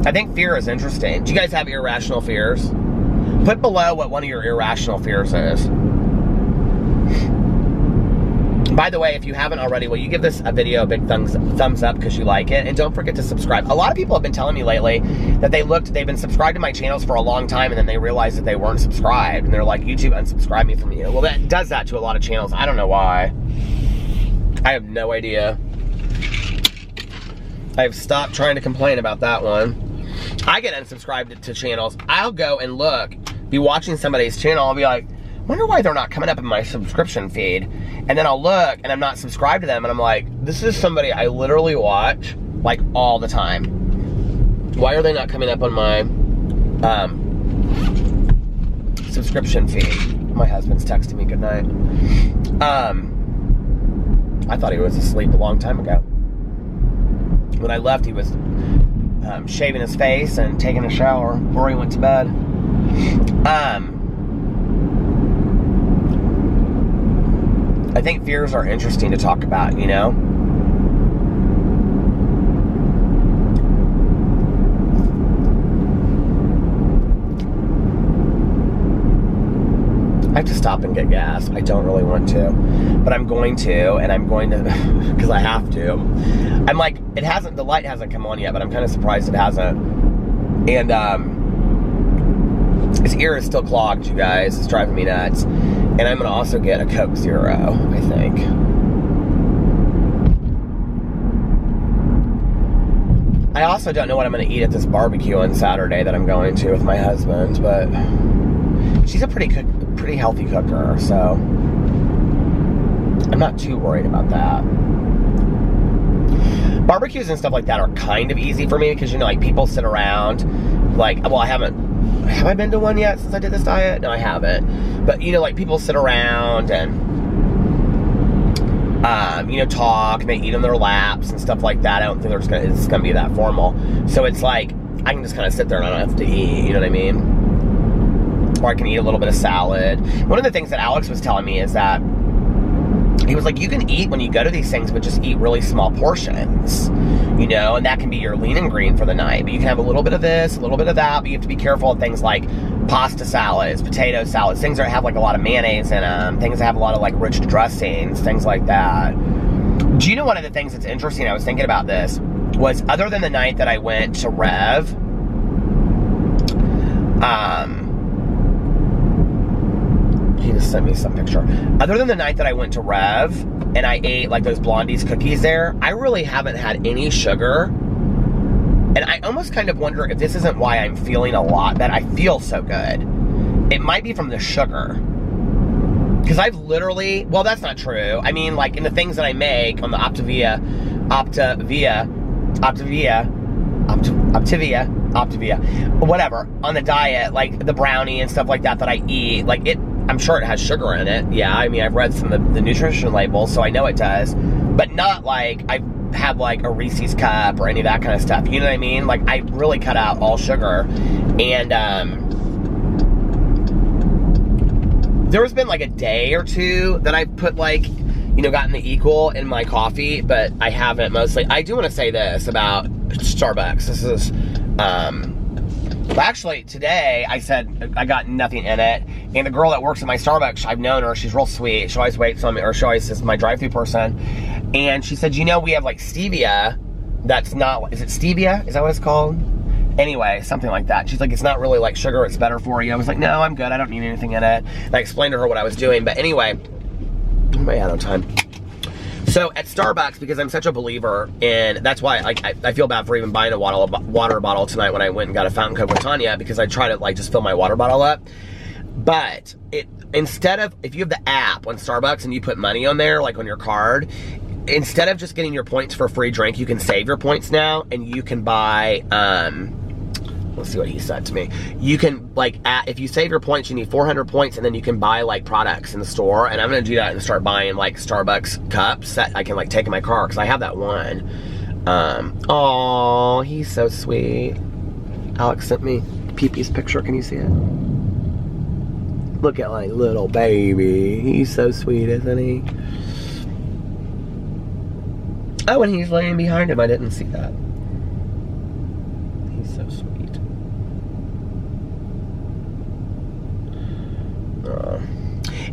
I think fear is interesting. Do you guys have irrational fears? Put below what one of your irrational fears is. By the way, if you haven't already, will you give this a video a big thumbs up because you like it? And don't forget to subscribe. A lot of people have been telling me lately that they've been subscribed to my channels for a long time and then they realized that they weren't subscribed. And they're like, YouTube unsubscribed me from you. Well, that does that to a lot of channels. I don't know why. I have no idea. I've stopped trying to complain about that one. I get unsubscribed to channels. I'll go and look, be watching somebody's channel, I'll be like, wonder why they're not coming up in my subscription feed. And then I'll look and I'm not subscribed to them and I'm like, this is somebody I literally watch like all the time. Why are they not coming up on my subscription feed? My husband's texting me good night. I thought he was asleep a long time ago. When I left, he was shaving his face and taking a shower before he went to bed. I think fears are interesting to talk about, you know? I have to stop and get gas. I don't really want to, but I'm going to, and I'm going to, because I have to. I'm like, the light hasn't come on yet, but I'm kind of surprised it hasn't. And, his ear is still clogged, you guys. It's driving me nuts. And I'm going to also get a Coke Zero, I think. I also don't know what I'm going to eat at this barbecue on Saturday that I'm going to with my husband, but she's a pretty healthy cooker, so I'm not too worried about that. Barbecues and stuff like that are kind of easy for me because, you know, like people sit around, like, well, have I been to one yet since I did this diet? No, I haven't. But, you know, like people sit around and, you know, talk and they eat on their laps and stuff like that. I don't think it's going to be that formal. So it's like, I can just kind of sit there and I don't have to eat, you know what I mean? Or I can eat a little bit of salad. One of the things that Alex was telling me is that he was like, you can eat when you go to these things, but just eat really small portions, you know, and that can be your lean and green for the night. But you can have a little bit of this, a little bit of that, but you have to be careful of things like pasta salads, potato salads, things that have like a lot of mayonnaise in them, things that have a lot of like rich dressings, things like that. Do you know one of the things that's interesting, I was thinking about this, was other than the night that I went to Rev, he just sent me some picture. Other than the night that I went to Rev and I ate like those Blondie's cookies there, I really haven't had any sugar. And I almost kind of wonder if this isn't why I'm feeling a lot, that I feel so good. It might be from the sugar. Because I've literally, well, that's not true. I mean, like in the things that I make on the Optavia, whatever, on the diet, like the brownie and stuff like that I eat, like it, I'm sure it has sugar in it. Yeah, I mean, I've read some of the nutrition labels, so I know it does. But not like I've had like a Reese's cup or any of that kind of stuff. You know what I mean? Like I really cut out all sugar. And there's been like a day or two that I've put like, you know, gotten the equal in my coffee, but I haven't mostly. I do want to say this about Starbucks. This is, actually today I said I got nothing in it, and the girl that works at my Starbucks, I've known her, she's real sweet, she always waits on me, or she always is my drive-thru person, and she said, you know, we have like stevia that's not, is it stevia? Is that what it's called? Anyway, something like that. She's like, it's not really like sugar, it's better for you. I was like, no, I'm good, I don't need anything in it. And I explained to her what I was doing, but anyway, what am I out of time? So at Starbucks, because I'm such a believer in, that's why I feel bad for even buying a water bottle tonight when I went and got a fountain Coke with Tanya, because I try to like just fill my water bottle up. But instead of, if you have the app on Starbucks and you put money on there, like on your card, instead of just getting your points for a free drink, you can save your points now, and you can buy, let's see what he said to me. You can, like, if you save your points, you need 400 points, and then you can buy, like, products in the store. And I'm going to do that and start buying, like, Starbucks cups that I can, like, take in my car, because I have that one. Oh, he's so sweet. Alex sent me Pee-Pee's picture. Can you see it? Look at my little baby. He's so sweet, isn't he? Oh, and he's laying behind him. I didn't see that. He's so sweet.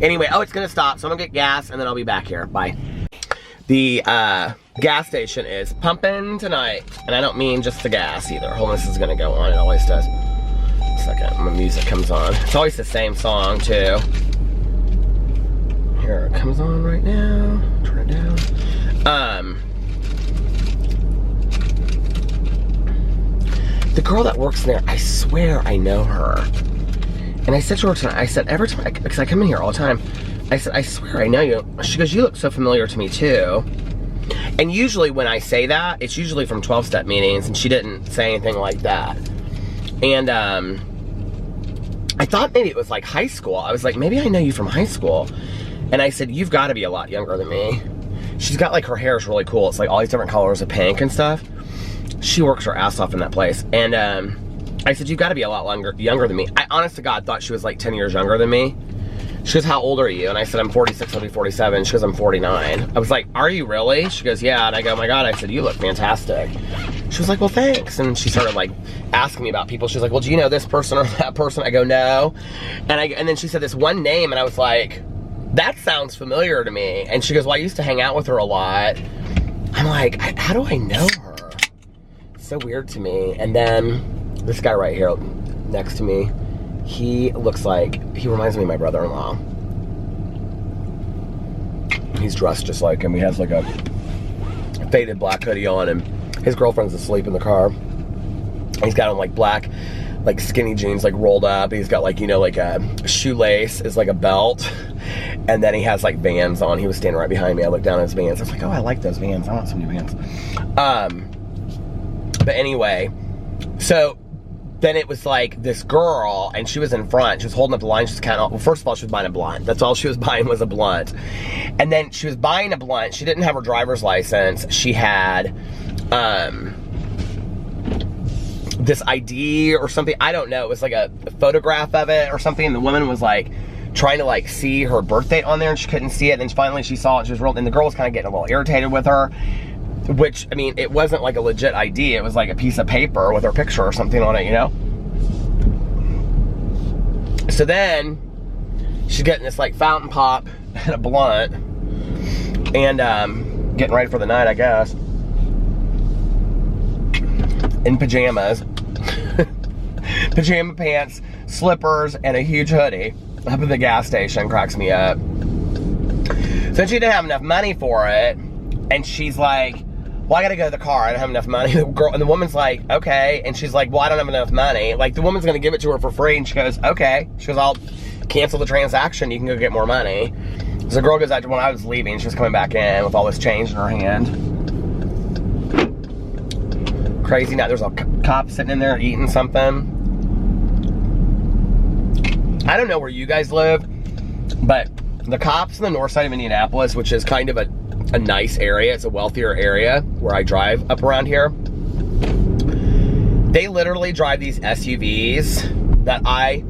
Anyway, oh, it's gonna stop, so I'm gonna get gas and then I'll be back here. Bye. The gas station is pumping tonight, and I don't mean just the gas either. Hold on, this is gonna go on. It always does. A second, my music comes on. It's always the same song too. Here it comes on right now. Turn it down. The girl that works in there, I swear I know her. And I said to her tonight, I said, every time, because I come in here all the time, I said, I swear I know you. She goes, you look so familiar to me too. And usually when I say that, it's usually from 12-step meetings, and she didn't say anything like that. And I thought maybe it was like high school. I was like, maybe I know you from high school. And I said, you've got to be a lot younger than me. She's got like, her hair is really cool. It's like all these different colors of pink and stuff. She works her ass off in that place. And I said, you've got to be a lot younger than me. I honest to God thought she was like 10 years younger than me. She goes, how old are you? And I said, I'm 46, I'll be 47. She goes, I'm 49. I was like, are you really? She goes, yeah. And I go, oh my God. I said, you look fantastic. She was like, well, thanks. And she started like asking me about people. She was like, well, do you know this person or that person? I go, no. And then she said this one name, and I was like, that sounds familiar to me. And she goes, well, I used to hang out with her a lot. I'm like, how do I know her? It's so weird to me. And then this guy right here next to me, he looks like, he reminds me of my brother-in-law. He's dressed just like him. He has like a faded black hoodie on, and his girlfriend's asleep in the car. He's got on like black, like skinny jeans, like rolled up. He's got like, you know, like a shoelace is like a belt. And then he has like Vans on. He was standing right behind me. I looked down at his Vans. I was like, oh, I like those Vans. I want some new Vans. But anyway, so then it was like this girl, and she was in front. She was holding up the line. She was counting. Well, first of all, she was buying a blunt. That's all she was buying was a blunt. And then she was buying a blunt. She didn't have her driver's license. She had this ID or something. I don't know. It was like a photograph of it or something. And the woman was like trying to like see her birth date on there, and she couldn't see it. And finally she saw it. She was real, and the girl was kind of getting a little irritated with her. Which, I mean, it wasn't like a legit ID. It was like a piece of paper with her picture or something on it, you know? So then she's getting this like fountain pop and a blunt and getting ready for the night, I guess, in pajamas. Pajama pants, slippers, and a huge hoodie up at the gas station. Cracks me up. So she didn't have enough money for it, and she's like, well, I gotta go to the car, I don't have enough money. And the woman's like, okay. And she's like, well, I don't have enough money. Like, the woman's gonna give it to her for free, and she goes, okay. She goes, I'll cancel the transaction, you can go get more money. So the girl goes out, when I was leaving, she was coming back in with all this change in her hand. Crazy. Now there's a cop sitting in there eating something. I don't know where you guys live, but the cops in the north side of Indianapolis, which is kind of a nice area, it's a wealthier area where I drive up around here, they literally drive these SUVs that I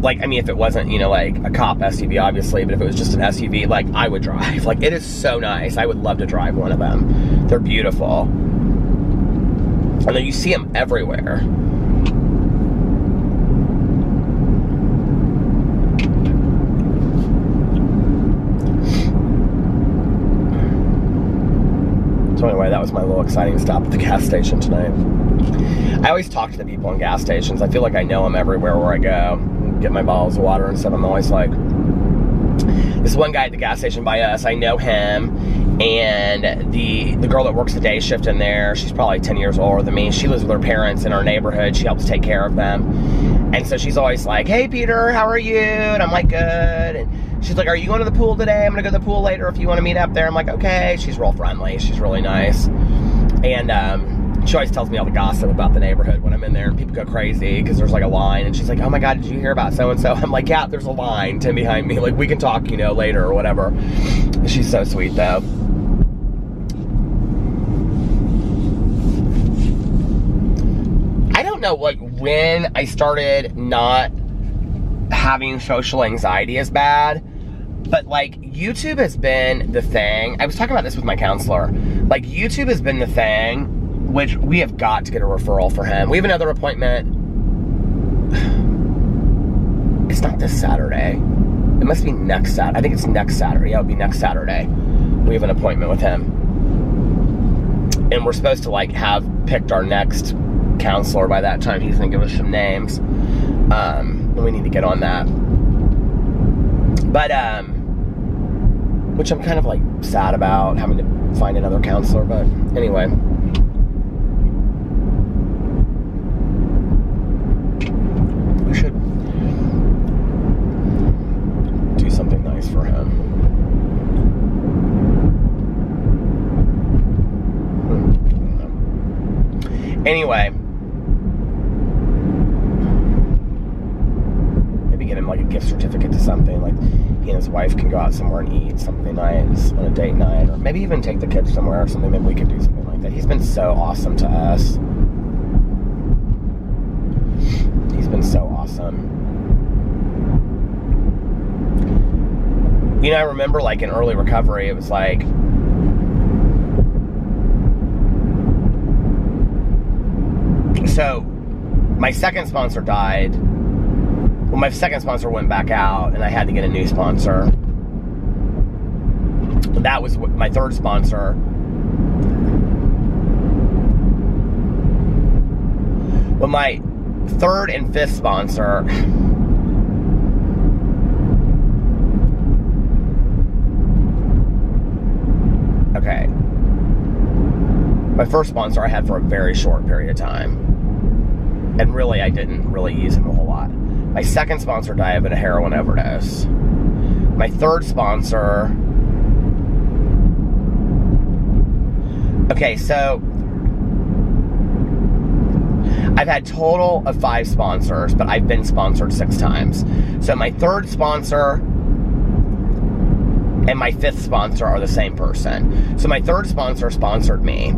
mean, if it wasn't, you know, like a cop SUV, obviously, but if it was just an SUV, like, I would drive. Like, it is so nice. I would love to drive one of them. They're beautiful. And then you see them everywhere. So anyway, that was my little exciting stop at the gas station tonight. I always talk to the people in gas stations. I feel like I know them everywhere where I go. Get my bottles of water and stuff. I'm always like, this one guy at the gas station by us, I know him, and the girl that works the day shift in there, she's probably 10 years older than me. She lives with her parents in our neighborhood. She helps take care of them. And so she's always like, hey, Peter, how are you? And I'm like, good. And she's like, are you going to the pool today? I'm going to go to the pool later if you want to meet up there. I'm like, okay. She's real friendly. She's really nice. And she always tells me all the gossip about the neighborhood when I'm in there, and people go crazy because there's like a line, and she's like, oh my God, did you hear about so-and-so? I'm like, yeah, there's a line 10 behind me. Like, we can talk, you know, later or whatever. She's so sweet, though. I don't know, like, when I started not having social anxiety as bad, but, like, YouTube has been the thing. I was talking about this with my counselor. Like, YouTube has been the thing, which we have got to get a referral for him. We have another appointment. It's not this Saturday. It must be next Saturday. I think it's next Saturday. Yeah, it'll be next Saturday. We have an appointment with him. And we're supposed to, like, have picked our next counselor by that time. He's gonna give us some names. And we need to get on that. But, which I'm kind of, like, sad about, having to find another counselor, but anyway. We should do something nice for him. Anyway, maybe get him like a gift certificate to something, like he and his wife can go out somewhere and eat something nice on a date night, or maybe even take the kids somewhere or something. Maybe we could do something like that. He's been so awesome to us. He's been so awesome. You know, I remember, like, in early recovery, it was like, so my second sponsor died. Well, my second sponsor went back out, and I had to get a new sponsor. That was my third sponsor. Well, my third and fifth sponsor, okay, my first sponsor I had for a very short period of time, and really I didn't really use him a whole lot. My second sponsor died of a heroin overdose. My third sponsor, okay, so I've had total of 5 sponsors, but I've been sponsored 6 times. So my third sponsor and my fifth sponsor are the same person. So my third sponsor sponsored me.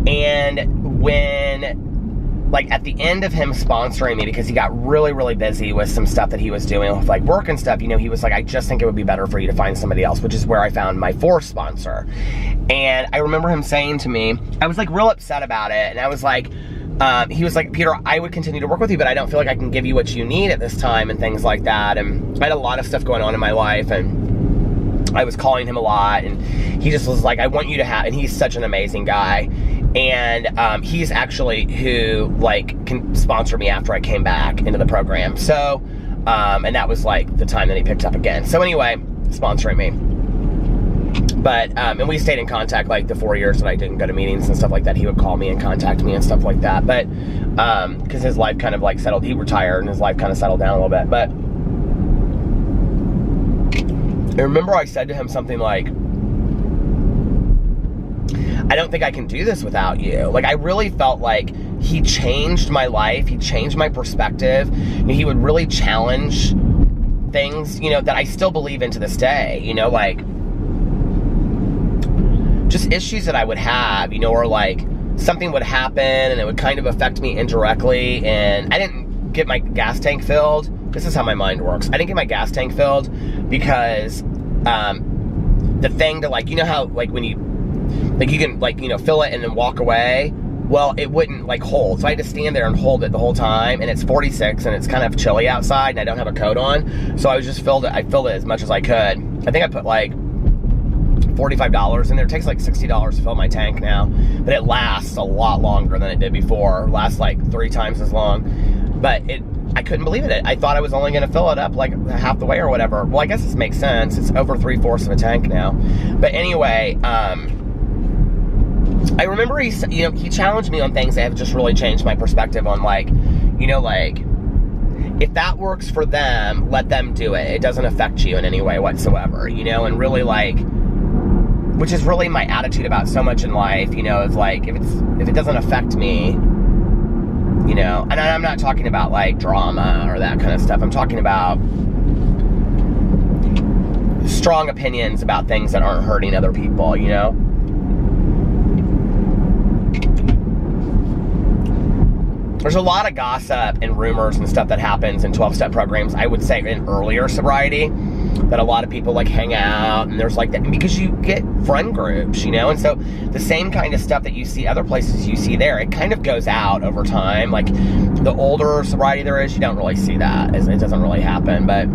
And when, like, at the end of him sponsoring me, because he got really, really busy with some stuff that he was doing with, like, work and stuff, you know, he was like, I just think it would be better for you to find somebody else, which is where I found my fourth sponsor. And I remember him saying to me, I was, like, real upset about it, and I was like, he was like, Peter, I would continue to work with you, but I don't feel like I can give you what you need at this time and things like that. And I had a lot of stuff going on in my life, and I was calling him a lot, and he just was like, I want you to have, and he's such an amazing guy. And he's actually who like can sponsor me after I came back into the program. So, and that was like the time that he picked up again. So anyway, sponsoring me. But, and we stayed in contact like the 4 years that I didn't go to meetings and stuff like that. He would call me and contact me and stuff like that. But, cause his life kind of like settled, he retired and his life kind of settled down a little bit. But I remember I said to him something like, I don't think I can do this without you. Like, I really felt like he changed my life. He changed my perspective. He would really challenge things, you know, that I still believe in to this day, you know, like just issues that I would have, you know, or like something would happen and it would kind of affect me indirectly. And I didn't get my gas tank filled. This is how my mind works. I didn't get my gas tank filled because the thing to like, you know how like when you, like you can like, you know, fill it and then walk away. Well, it wouldn't like hold. So I had to stand there and hold it the whole time. And it's 46 and it's kind of chilly outside and I don't have a coat on. So I just filled it. I filled it as much as I could. I think I put like $45 in there. It takes like $60 to fill my tank now. But it lasts a lot longer than it did before. It lasts like 3 times as long. But I couldn't believe it. I thought I was only going to fill it up like half the way or whatever. Well, I guess this makes sense. It's over 3/4 of a tank now. But anyway, I remember he challenged me on things that have just really changed my perspective on like, you know, like if that works for them, let them do it. It doesn't affect you in any way whatsoever, you know, and really like, which is really my attitude about so much in life, you know, is like, if it doesn't affect me, you know, and I'm not talking about like drama or that kind of stuff. I'm talking about strong opinions about things that aren't hurting other people, you know. There's a lot of gossip and rumors and stuff that happens in 12-step programs, I would say in earlier sobriety, that a lot of people like hang out and there's like that, because you get friend groups, you know, and so the same kind of stuff that you see other places you see there, it kind of goes out over time. Like the older sobriety there is, you don't really see that. It doesn't really happen. But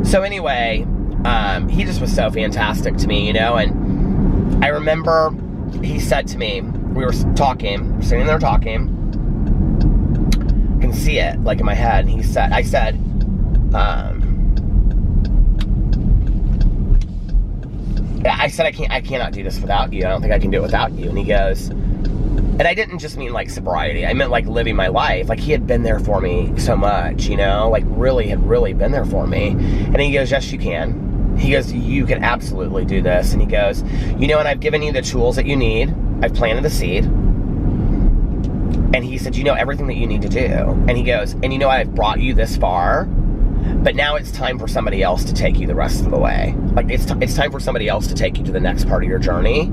so anyway, he just was so fantastic to me, you know, and I remember he said to me, we were talking, sitting there talking, I can see it like in my head, and I said, I cannot do this without you. I don't think I can do it without you. And he goes, and I didn't just mean like sobriety. I meant like living my life. Like he had been there for me so much, you know, like had really been there for me. And he goes, yes, you can. He goes, you can absolutely do this. And he goes, you know, and I've given you the tools that you need. I've planted the seed. And he said, you know everything that you need to do. And he goes, and you know, I've brought you this far, but now it's time for somebody else to take you the rest of the way. Like it's time for somebody else to take you to the next part of your journey.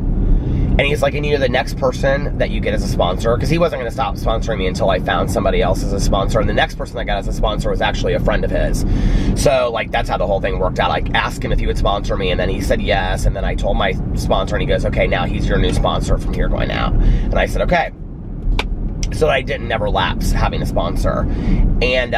And he's like, and you know, the next person that you get as a sponsor, because he wasn't going to stop sponsoring me until I found somebody else as a sponsor. And the next person I got as a sponsor was actually a friend of his. So like, that's how the whole thing worked out. I asked him if he would sponsor me, and then he said yes. And then I told my sponsor, and he goes, okay, now he's your new sponsor from here going out. And I said, okay. So I didn't never lapse having a sponsor. And,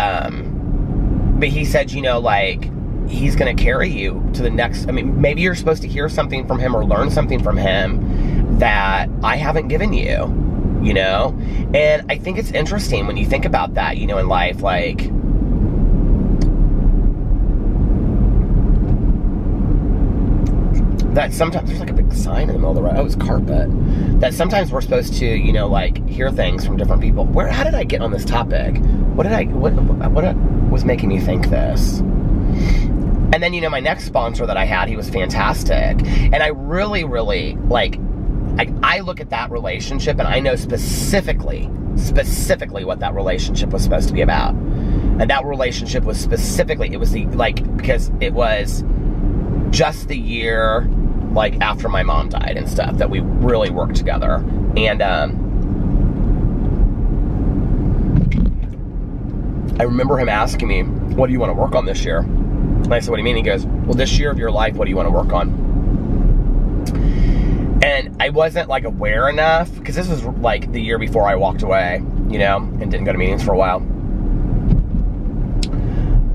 but he said, you know, like, he's going to carry you to the next, I mean, maybe you're supposed to hear something from him or learn something from him that I haven't given you, you know? And I think it's interesting when you think about that, you know, in life, like, that sometimes there's like a big sign in the middle of the road. Oh, it's carpet. That sometimes we're supposed to, you know, like hear things from different people. How did I get on this topic? What was making me think this? And then, you know, my next sponsor that I had, he was fantastic. And I really, really, like, I look at that relationship and I know specifically what that relationship was supposed to be about. And that relationship was specifically, it was the, like, because it was just the year, like, after my mom died and stuff, that we really worked together. And, I remember him asking me, what do you want to work on this year? And I said, what do you mean? He goes, well, this year of your life, what do you want to work on? And And I wasn't like aware enough, because this was like the year before I walked away, you know, and didn't go to meetings for a while.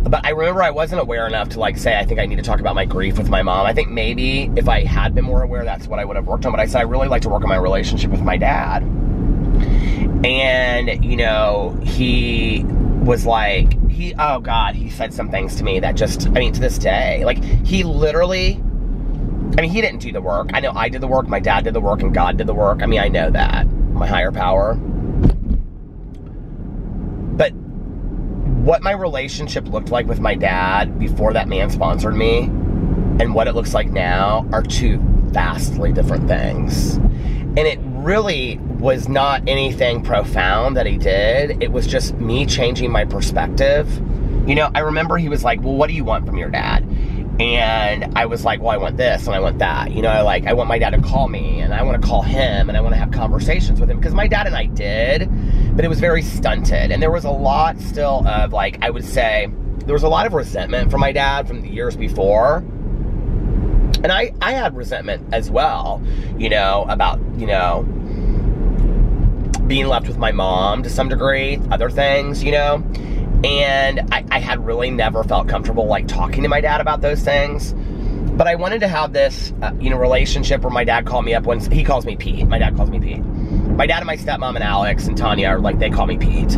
But I remember I wasn't aware enough to like say, I think I need to talk about my grief with my mom. I think maybe if I had been more aware, that's what I would have worked on. But I said, I really like to work on my relationship with my dad. And, you know, he was like, oh God, he said some things to me that just, I mean, to this day, like he literally, I mean, he didn't do the work. I know I did the work, my dad did the work, and God did the work. I mean, I know that, my higher power. But what my relationship looked like with my dad before that man sponsored me and what it looks like now are two vastly different things. And it really was not anything profound that he did. It was just me changing my perspective. You know, I remember he was like, well, what do you want from your dad? And I was like, well, I want this and I want that. You know, I want my dad to call me, and I want to call him, and I want to have conversations with him. Because my dad and I did, but it was very stunted. And there was a lot still of, like, I would say, there was a lot of resentment from my dad from the years before. And I had resentment as well, you know, about, you know, being left with my mom to some degree, other things, you know. And I had really never felt comfortable, like, talking to my dad about those things. But I wanted to have this, you know, relationship where my dad called me up once. He calls me Pete. My dad calls me Pete. My dad and my stepmom and Alex and Tanya are like, they call me Pete.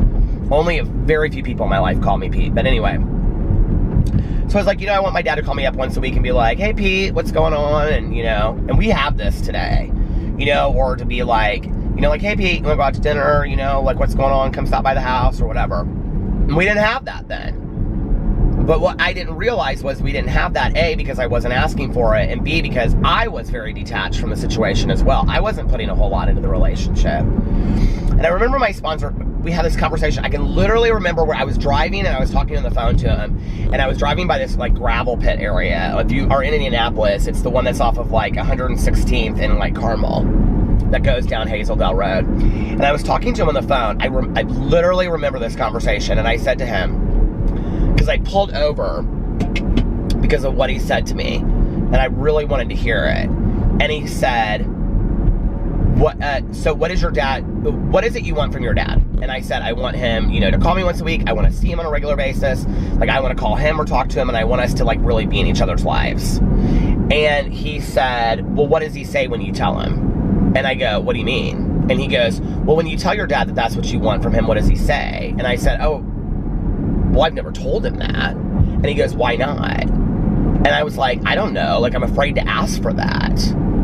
Only a very few people in my life call me Pete. But anyway. So I was like, you know, I want my dad to call me up once a week and be like, hey, Pete, what's going on? And, you know, and we have this today, you know, or to be like, you know, like, hey, Pete, you want to go out to dinner? You know, like, what's going on? Come stop by the house or whatever. And we didn't have that then. But what I didn't realize was we didn't have that, A, because I wasn't asking for it, and B, because I was very detached from the situation as well. I wasn't putting a whole lot into the relationship. And I remember my sponsor, we had this conversation. I can literally remember where I was driving and I was talking on the phone to him, and I was driving by this, like, gravel pit area. If you are in Indianapolis, it's the one that's off of, like, 116th in, like, Carmel, that goes down Hazeldale Road. And I was talking to him on the phone. I literally remember this conversation, and I said to him, because I pulled over because of what he said to me, and I really wanted to hear it. And he said, so what is your dad, what is it you want from your dad? And I said, I want him, you know, to call me once a week. I want to see him on a regular basis. Like, I want to call him or talk to him, and I want us to, like, really be in each other's lives. And he said, well, what does he say when you tell him? And I go, what do you mean? And he goes, well, when you tell your dad that that's what you want from him, what does he say? And I said, oh, well, I've never told him that. And he goes, why not? And I was like, I don't know. Like, I'm afraid to ask for that.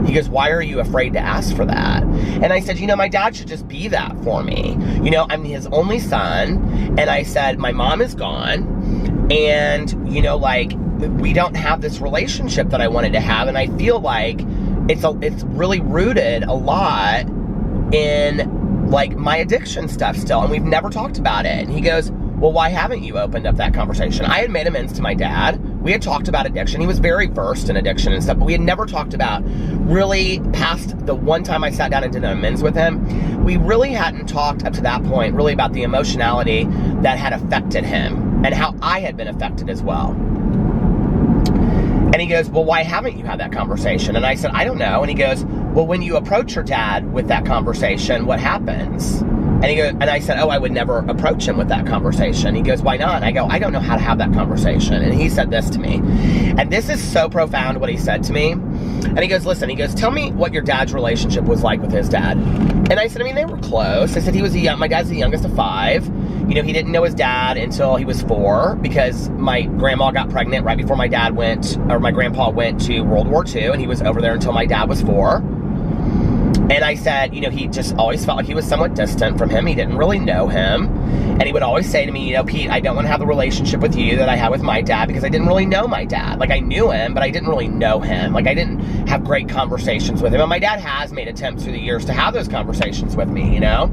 He goes, why are you afraid to ask for that? And I said, you know, my dad should just be that for me. You know, I'm his only son. And I said, my mom is gone. And, you know, like, we don't have this relationship that I wanted to have. And I feel like it's really rooted a lot in, like, my addiction stuff still. And we've never talked about it. And he goes, well, why haven't you opened up that conversation? I had made amends to my dad. We had talked about addiction. He was very versed in addiction and stuff, but we had never talked about, really past the one time I sat down and did amends with him, we really hadn't talked up to that point really about the emotionality that had affected him and how I had been affected as well. And he goes, well, why haven't you had that conversation? And I said, I don't know. And he goes, well, when you approach your dad with that conversation, what happens? And he goes, and I said, oh, I would never approach him with that conversation. He goes, why not? And I go, I don't know how to have that conversation. And he said this to me. And this is so profound what he said to me. And he goes, listen, he goes, tell me what your dad's relationship was like with his dad. And I said, I mean, they were close. I said, my dad's the youngest of 5. You know, he didn't know his dad until he was 4 because my grandma got pregnant right before my grandpa went to World War II, and he was over there until my dad was 4. And I said, you know, he just always felt like he was somewhat distant from him. He didn't really know him. And he would always say to me, you know, Pete, I don't want to have the relationship with you that I had with my dad because I didn't really know my dad. Like, I knew him, but I didn't really know him. Like, I didn't have great conversations with him. And my dad has made attempts through the years to have those conversations with me, you know.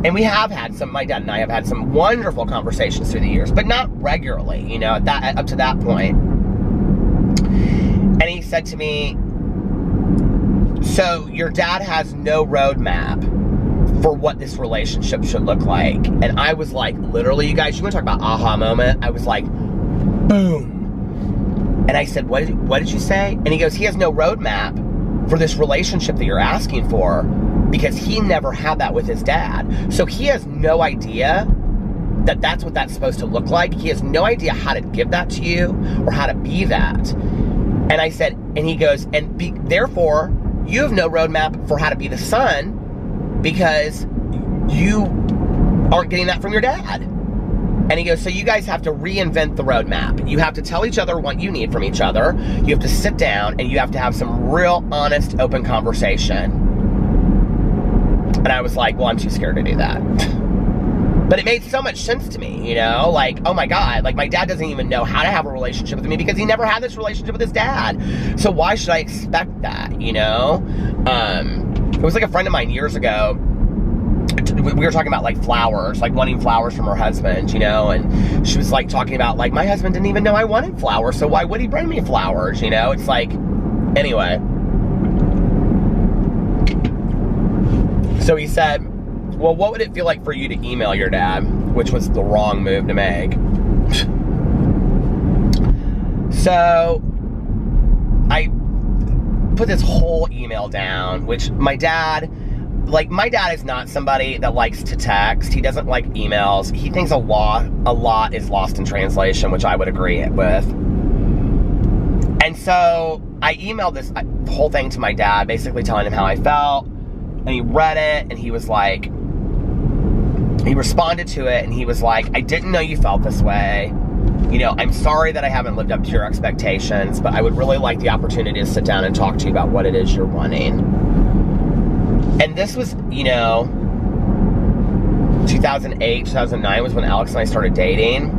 And we have had my dad and I have had some wonderful conversations through the years, but not regularly, you know, up to that point. And he said to me, so your dad has no roadmap for what this relationship should look like. And I was like, literally, you guys, you want to talk about aha moment? I was like, boom. And I said, what did you say? And he goes, he has no roadmap for this relationship that you're asking for, because he never had that with his dad. So he has no idea that that's what that's supposed to look like. He has no idea how to give that to you or how to be that. And I said, and he goes, therefore, you have no roadmap for how to be the son because you aren't getting that from your dad. And he goes, so you guys have to reinvent the roadmap. You have to tell each other what you need from each other. You have to sit down and you have to have some real honest, open conversation. And I was like, well, I'm too scared to do that. But it made so much sense to me, you know, like, oh my God, like my dad doesn't even know how to have a relationship with me because he never had this relationship with his dad. So why should I expect that, you know? It was like a friend of mine years ago. We were talking about like flowers, like wanting flowers from her husband, you know, and she was like talking about like, my husband didn't even know I wanted flowers, so why would he bring me flowers, you know? It's like, anyway. So he said, well, what would it feel like for you to email your dad? Which was the wrong move to make. So I put this whole email down, which my dad is not somebody that likes to text. He doesn't like emails. He thinks a lot is lost in translation, which I would agree with. And so I emailed this whole thing to my dad, basically telling him how I felt. And he read it, and he was like, he responded to it, and he was like, I didn't know you felt this way. You know, I'm sorry that I haven't lived up to your expectations, but I would really like the opportunity to sit down and talk to you about what it is you're wanting. And this was, you know, 2008, 2009 was when Alex and I started dating.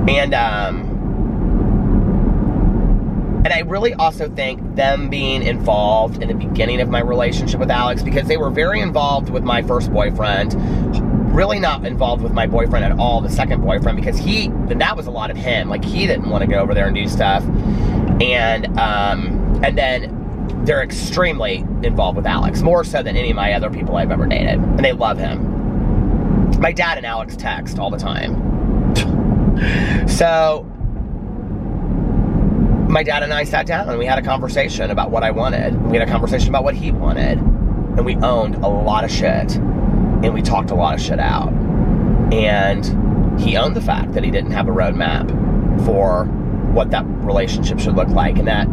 And I really also think them being involved in the beginning of my relationship with Alex, because they were very involved with my first boyfriend, really not involved with my boyfriend at all, the second boyfriend, because that was a lot of him. Like, he didn't want to go over there and do stuff. And then they're extremely involved with Alex, more so than any of my other people I've ever dated. And they love him. My dad and Alex text all the time. So my dad and I sat down and we had a conversation about what I wanted. We had a conversation about what he wanted. And we owned a lot of shit. And we talked a lot of shit out. And he owned the fact that he didn't have a roadmap for what that relationship should look like. And that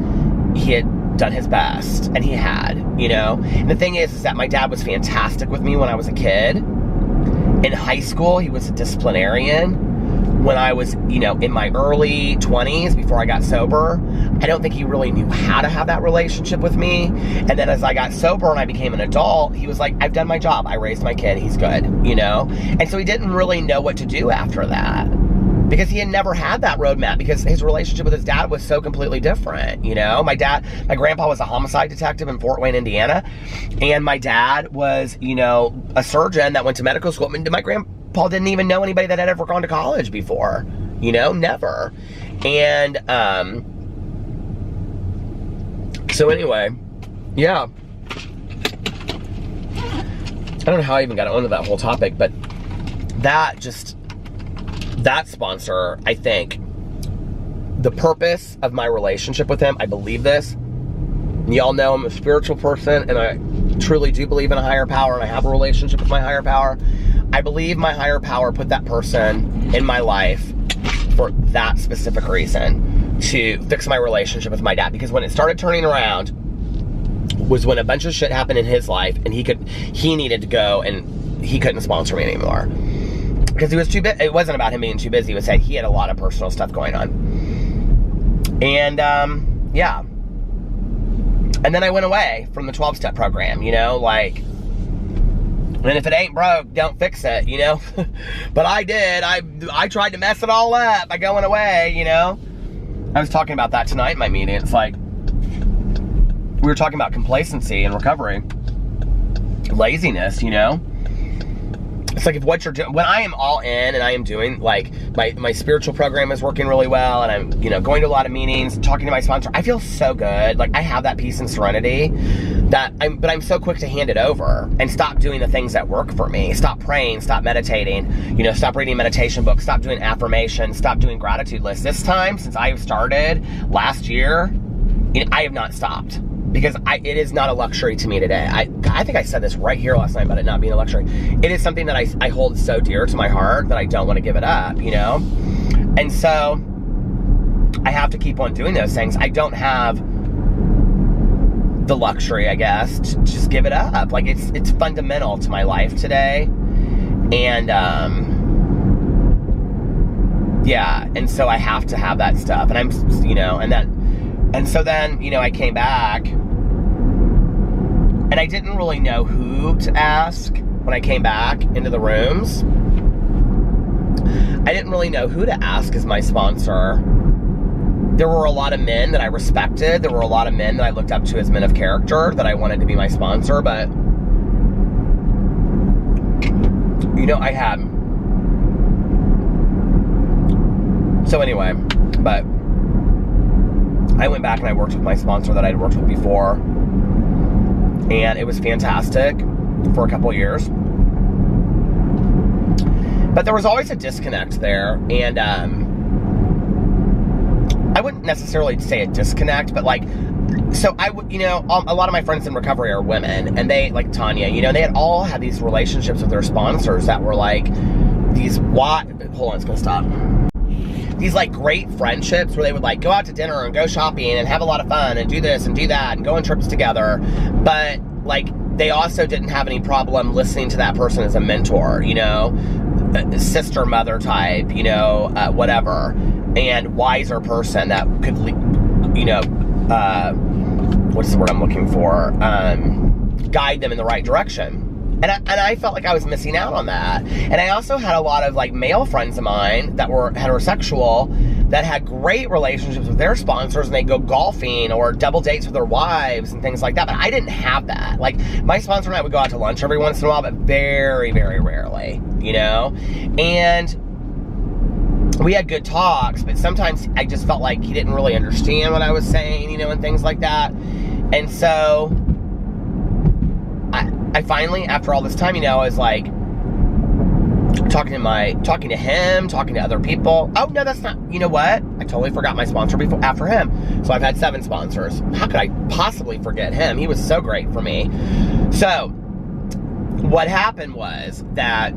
he had done his best. And he had, you know. And the thing is that my dad was fantastic with me when I was a kid. In high school, he was a disciplinarian. When I was, you know, in my early 20s, before I got sober, I don't think he really knew how to have that relationship with me. And then as I got sober and I became an adult, he was like, I've done my job. I raised my kid. He's good, you know? And so he didn't really know what to do after that, because he had never had that roadmap, because his relationship with his dad was so completely different, you know? My grandpa was a homicide detective in Fort Wayne, Indiana. And my dad was, you know, a surgeon that went to medical school. I mean, my grandpa didn't even know anybody that had ever gone to college before, you know, never. And, so anyway, yeah. I don't know how I even got onto that whole topic, but that sponsor, I think, the purpose of my relationship with him, I believe this. Y'all know I'm a spiritual person, and I truly do believe in a higher power, and I have a relationship with my higher power. I believe my higher power put that person in my life for that specific reason, to fix my relationship with my dad. Because when it started turning around was when a bunch of shit happened in his life, and he needed to go, and he couldn't sponsor me anymore. Because he was too busy. It wasn't about him being too busy. It was that he had a lot of personal stuff going on. And, yeah. And then I went away from the 12-step program, you know, like, and if it ain't broke, don't fix it, you know? But I did. I tried to mess it all up by going away, you know? I was talking about that tonight in my meeting. It's like, we were talking about complacency and recovery. Laziness, you know? It's like, if what you're doing, when I am all in and I am doing, like, my spiritual program is working really well, and I'm, you know, going to a lot of meetings, talking to my sponsor, I feel so good. Like, I have that peace and serenity but I'm so quick to hand it over and stop doing the things that work for me. Stop praying, stop meditating, you know, stop reading meditation books, stop doing affirmations, stop doing gratitude lists. This time, since I started last year, I have not stopped. Because it is not a luxury to me today. I think I said this right here last night about it not being a luxury. It is something that I hold so dear to my heart that I don't want to give it up, you know? And so I have to keep on doing those things. I don't have the luxury, I guess, to just give it up. Like, it's fundamental to my life today. And, yeah, and so I have to have that stuff. And I'm, you know, and so then, you know, I came back, and I didn't really know who to ask when I came back into the rooms. I didn't really know who to ask as my sponsor. There were a lot of men that I respected. There were a lot of men that I looked up to as men of character that I wanted to be my sponsor, but, you know, I had. So anyway, but I went back and I worked with my sponsor that I'd worked with before, and it was fantastic for a couple of years. But there was always a disconnect there, and I wouldn't necessarily say a disconnect, but like, so I would, you know, a lot of my friends in recovery are women, and they, like Tanya, you know, they had all had these relationships with their sponsors that were like these, hold on, it's gonna stop. These like great friendships where they would like go out to dinner and go shopping and have a lot of fun and do this and do that and go on trips together. But like, they also didn't have any problem listening to that person as a mentor, you know, a sister mother type, you know, whatever, and wiser person that could, you know, what's the word I'm looking for? Guide them in the right direction. And I felt like I was missing out on that. And I also had a lot of like male friends of mine that were heterosexual that had great relationships with their sponsors, and they go golfing or double dates with their wives and things like that. But I didn't have that. Like, my sponsor and I would go out to lunch every once in a while, but very, very rarely, you know? And we had good talks, but sometimes I just felt like he didn't really understand what I was saying, you know, and things like that. And so I finally, after all this time, you know, I was like talking to him, talking to other people. Oh no, that's not, you know what? I totally forgot my sponsor after him. So I've had 7 sponsors. How could I possibly forget him? He was so great for me. So what happened was that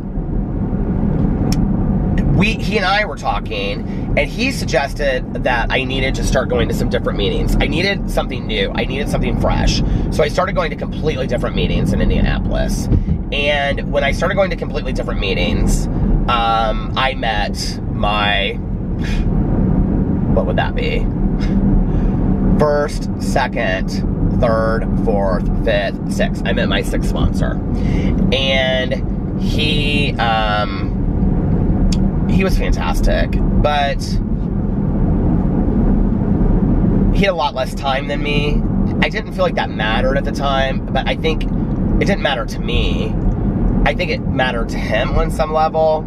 he and I were talking, and he suggested that I needed to start going to some different meetings. I needed something new. I needed something fresh. So I started going to completely different meetings in Indianapolis. And when I started going to completely different meetings, I met my, what would that be? First, second, third, fourth, fifth, sixth. I met my 6th sponsor. And he was fantastic, but he had a lot less time than me. I didn't feel like that mattered at the time, but I think it didn't matter to me. I think it mattered to him on some level.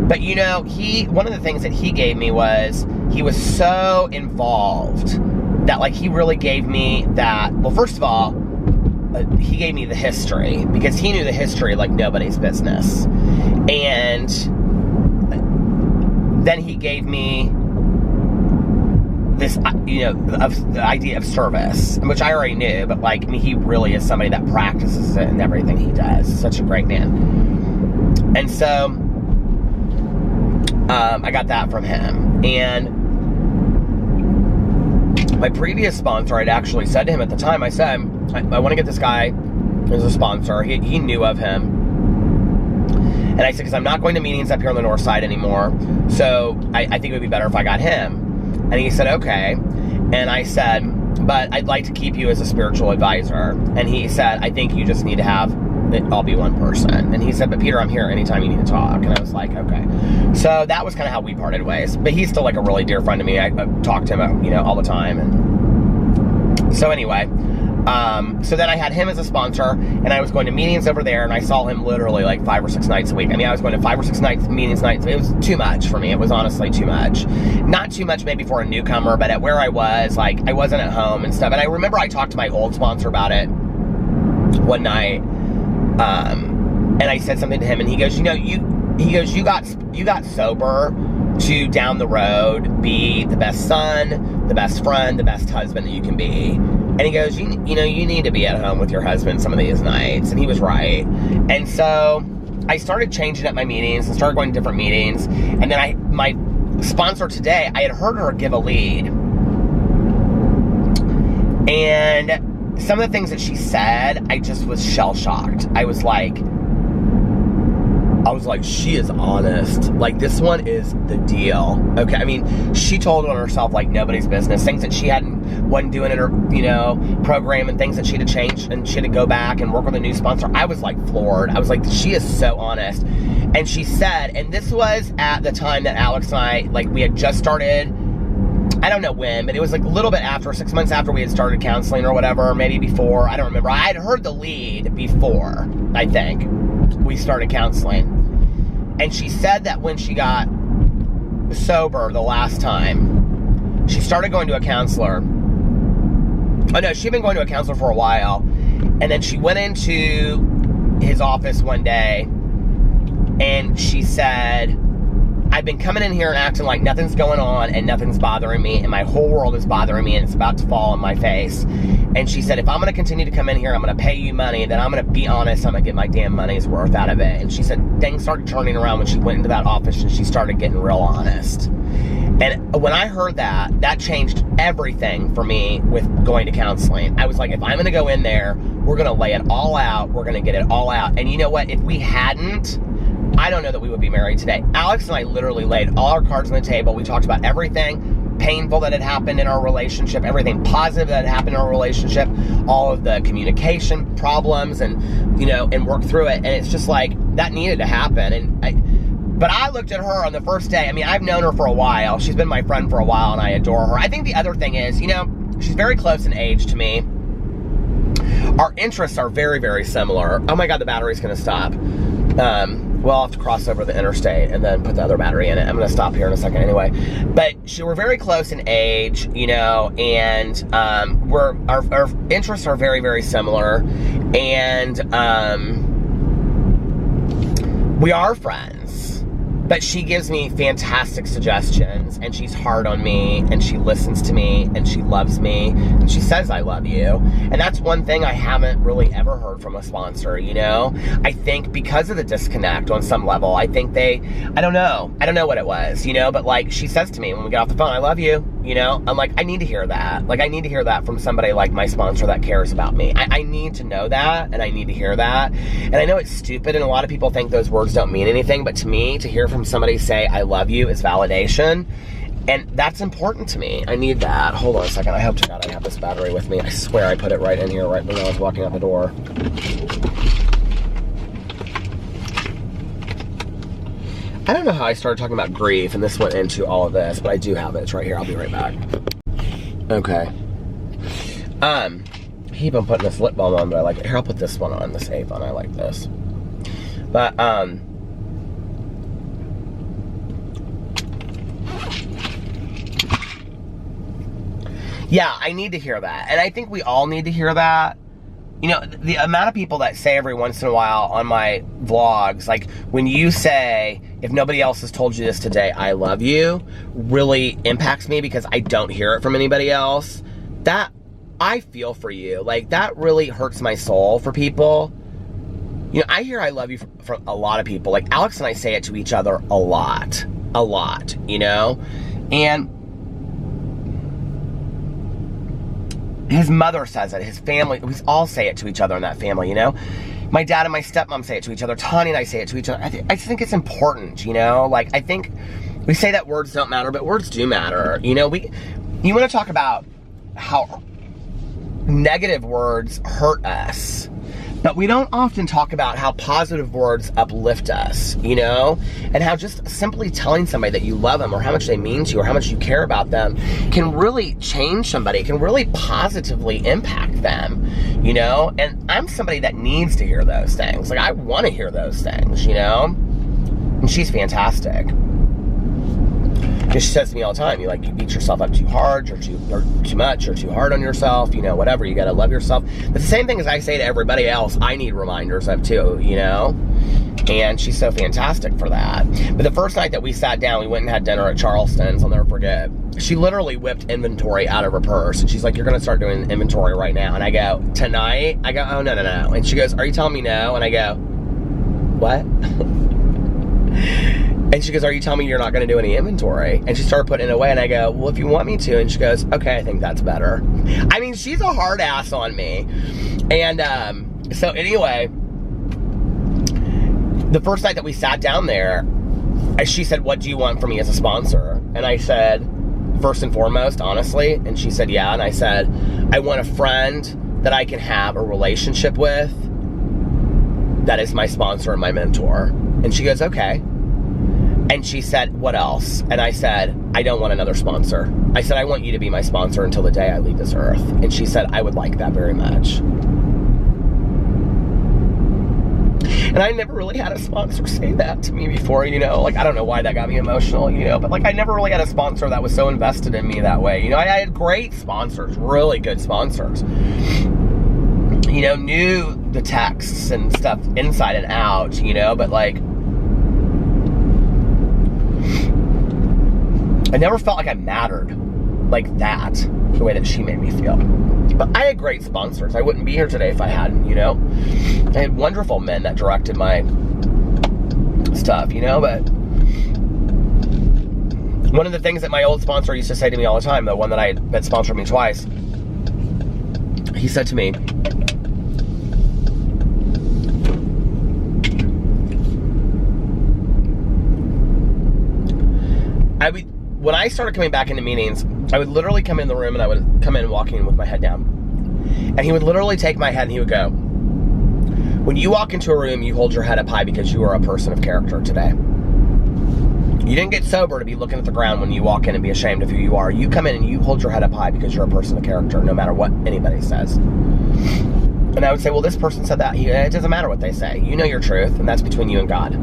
But you know, one of the things that he gave me was, he was so involved that like he really gave me that, well, first of all, he gave me the history, because he knew the history like nobody's business. And then he gave me this, you know, the idea of service, which I already knew, but like, I mean, he really is somebody that practices it in everything he does. Such a great man. And so, I got that from him. And my previous sponsor, I'd actually said to him at the time, I said, I want to get this guy as a sponsor. He knew of him. And I said, because I'm not going to meetings up here on the north side anymore, so I think it would be better if I got him. And he said, okay. And I said, but I'd like to keep you as a spiritual advisor. And he said, I think you just need to have it all be one person. And he said, but Peter, I'm here anytime you need to talk. And I was like, okay. So that was kind of how we parted ways. But he's still like a really dear friend to me. I talk to him, you know, all the time. And so anyway, so then I had him as a sponsor, and I was going to meetings over there, and I saw him literally like 5 or 6 nights a week. I mean, I was going to 5 or 6 meetings nights. It was too much for me. It was honestly too much. Not too much maybe for a newcomer, but at where I was, like, I wasn't at home and stuff. And I remember I talked to my old sponsor about it one night, and I said something to him, and he goes, you know, you got sober to down the road be the best son, the best friend, the best husband that you can be. And he goes, you need to be at home with your husband some of these nights. And he was right. And so I started changing up my meetings and started going to different meetings. And then my sponsor today, I had heard her give a lead. And some of the things that she said, I just was shell-shocked. I was like, she is honest. Like, this one is the deal. Okay, I mean, she told on herself like nobody's business. Things that she wasn't doing in her, program, and things that she had to change, and she had to go back and work with a new sponsor. I was like floored. I was like, she is so honest. And she said, and this was at the time that Alex and I, like, we had just started, I don't know when, but it was like a little bit after, 6 months after we had started counseling or whatever, maybe before, I don't remember. I had heard the lead before, I think, we started counseling. And she said that when she got sober the last time, she started going to a counselor. Oh no, she'd been going to a counselor for a while. And then she went into his office one day and she said, I've been coming in here and acting like nothing's going on and nothing's bothering me and my whole world is bothering me and it's about to fall on my face. And she said, if I'm going to continue to come in here, I'm going to pay you money, then I'm going to be honest, I'm going to get my damn money's worth out of it. And she said things started turning around when she went into that office and she started getting real honest. And when I heard that, that changed everything for me with going to counseling. I was like, if I'm going to go in there, we're going to lay it all out. We're going to get it all out. And you know what? If we hadn't, I don't know that we would be married today. Alex and I literally laid all our cards on the table. We talked about everything painful that had happened in our relationship, everything positive that had happened in our relationship, all of the communication problems, and and work through it. And it's just like, that needed to happen. But I looked at her on the first day. I mean, I've known her for a while. She's been my friend for a while, and I adore her. I think the other thing is, she's very close in age to me. Our interests are very, very similar. Oh my God, the battery's gonna stop. Well, I'll have to cross over the interstate and then put the other battery in it. I'm going to stop here in a second anyway. But we're very close in age, and our interests are very, very similar. And we are friends. But she gives me fantastic suggestions, and she's hard on me, and she listens to me, and she loves me, and she says, I love you. And that's one thing I haven't really ever heard from a sponsor, I think because of the disconnect on some level, I think I don't know what it was, but like, she says to me when we get off the phone, I love you, I'm like, I need to hear that. Like, I need to hear that from somebody like my sponsor that cares about me. I need to know that, and I need to hear that. And I know it's stupid, and a lot of people think those words don't mean anything, but to me, to hear from somebody say, I love you, is validation. And that's important to me. I need that. Hold on a second. I hope to God I have this battery with me. I swear I put it right in here right when I was walking out the door. I don't know how I started talking about grief and this went into all of this, but I do have it. It's right here. I'll be right back. Okay. Keep on putting this lip balm on, but I like it. Here, I'll put this one on, this Avon. I like this. But, yeah, I need to hear that. And I think we all need to hear that. The amount of people that say every once in a while on my vlogs, like, when you say, if nobody else has told you this today, I love you, really impacts me because I don't hear it from anybody else. That, I feel for you. Like, that really hurts my soul for people. I hear I love you from a lot of people. Like, Alex and I say it to each other a lot, and his mother says it, his family, we all say it to each other in that family, My dad and my stepmom say it to each other. Tanya and I say it to each other. I just think it's important, Like, I think we say that words don't matter, but words do matter. You want to talk about how negative words hurt us, but we don't often talk about how positive words uplift us, and how just simply telling somebody that you love them or how much they mean to you or how much you care about them can really change somebody, can really positively impact them, and I'm somebody that needs to hear those things. Like, I want to hear those things, and she's fantastic. Because she says to me all the time, you beat yourself up too hard, or too much, or too hard on yourself, whatever, you gotta love yourself. But the same thing as I say to everybody else, I need reminders of too, And she's so fantastic for that. But the first night that we sat down, we went and had dinner at Charleston's, I'll never forget. She literally whipped inventory out of her purse. And she's like, you're going to start doing inventory right now. And I go, tonight? I go, oh, no. And she goes, are you telling me no? And I go, what? And she goes, are you telling me you're not going to do any inventory? And she started putting it away. And I go, well, if you want me to. And she goes, okay, I think that's better. I mean, she's a hard ass on me. And so anyway, the first night that we sat down there, she said, what do you want from me as a sponsor? And I said, first and foremost, honestly. And she said, yeah. And I said, I want a friend that I can have a relationship with that is my sponsor and my mentor. And she goes, okay. And she said, what else? And I said, I don't want another sponsor. I said, I want you to be my sponsor until the day I leave this earth. And she said, I would like that very much. And I never really had a sponsor say that to me before, you know? Like, I don't know why that got me emotional, you know? But, like, I never really had a sponsor that was so invested in me that way. You know, I had great sponsors, really good sponsors. You know, knew the texts and stuff inside and out, you know? But, like, I never felt like I mattered like that, the way that she made me feel. But I had great sponsors. I wouldn't be here today if I hadn't, you know? I had wonderful men that directed my stuff, you know? But one of the things that my old sponsor used to say to me all the time, the one that sponsored me twice, he said to me, when I started coming back into meetings, I would literally come in the room and I would come in walking with my head down. And he would literally take my head and he would go, when you walk into a room, you hold your head up high because you are a person of character today. You didn't get sober to be looking at the ground when you walk in and be ashamed of who you are. You come in and you hold your head up high because you're a person of character, no matter what anybody says. And I would say, well, this person said that. It doesn't matter what they say. You know your truth, and that's between you and God.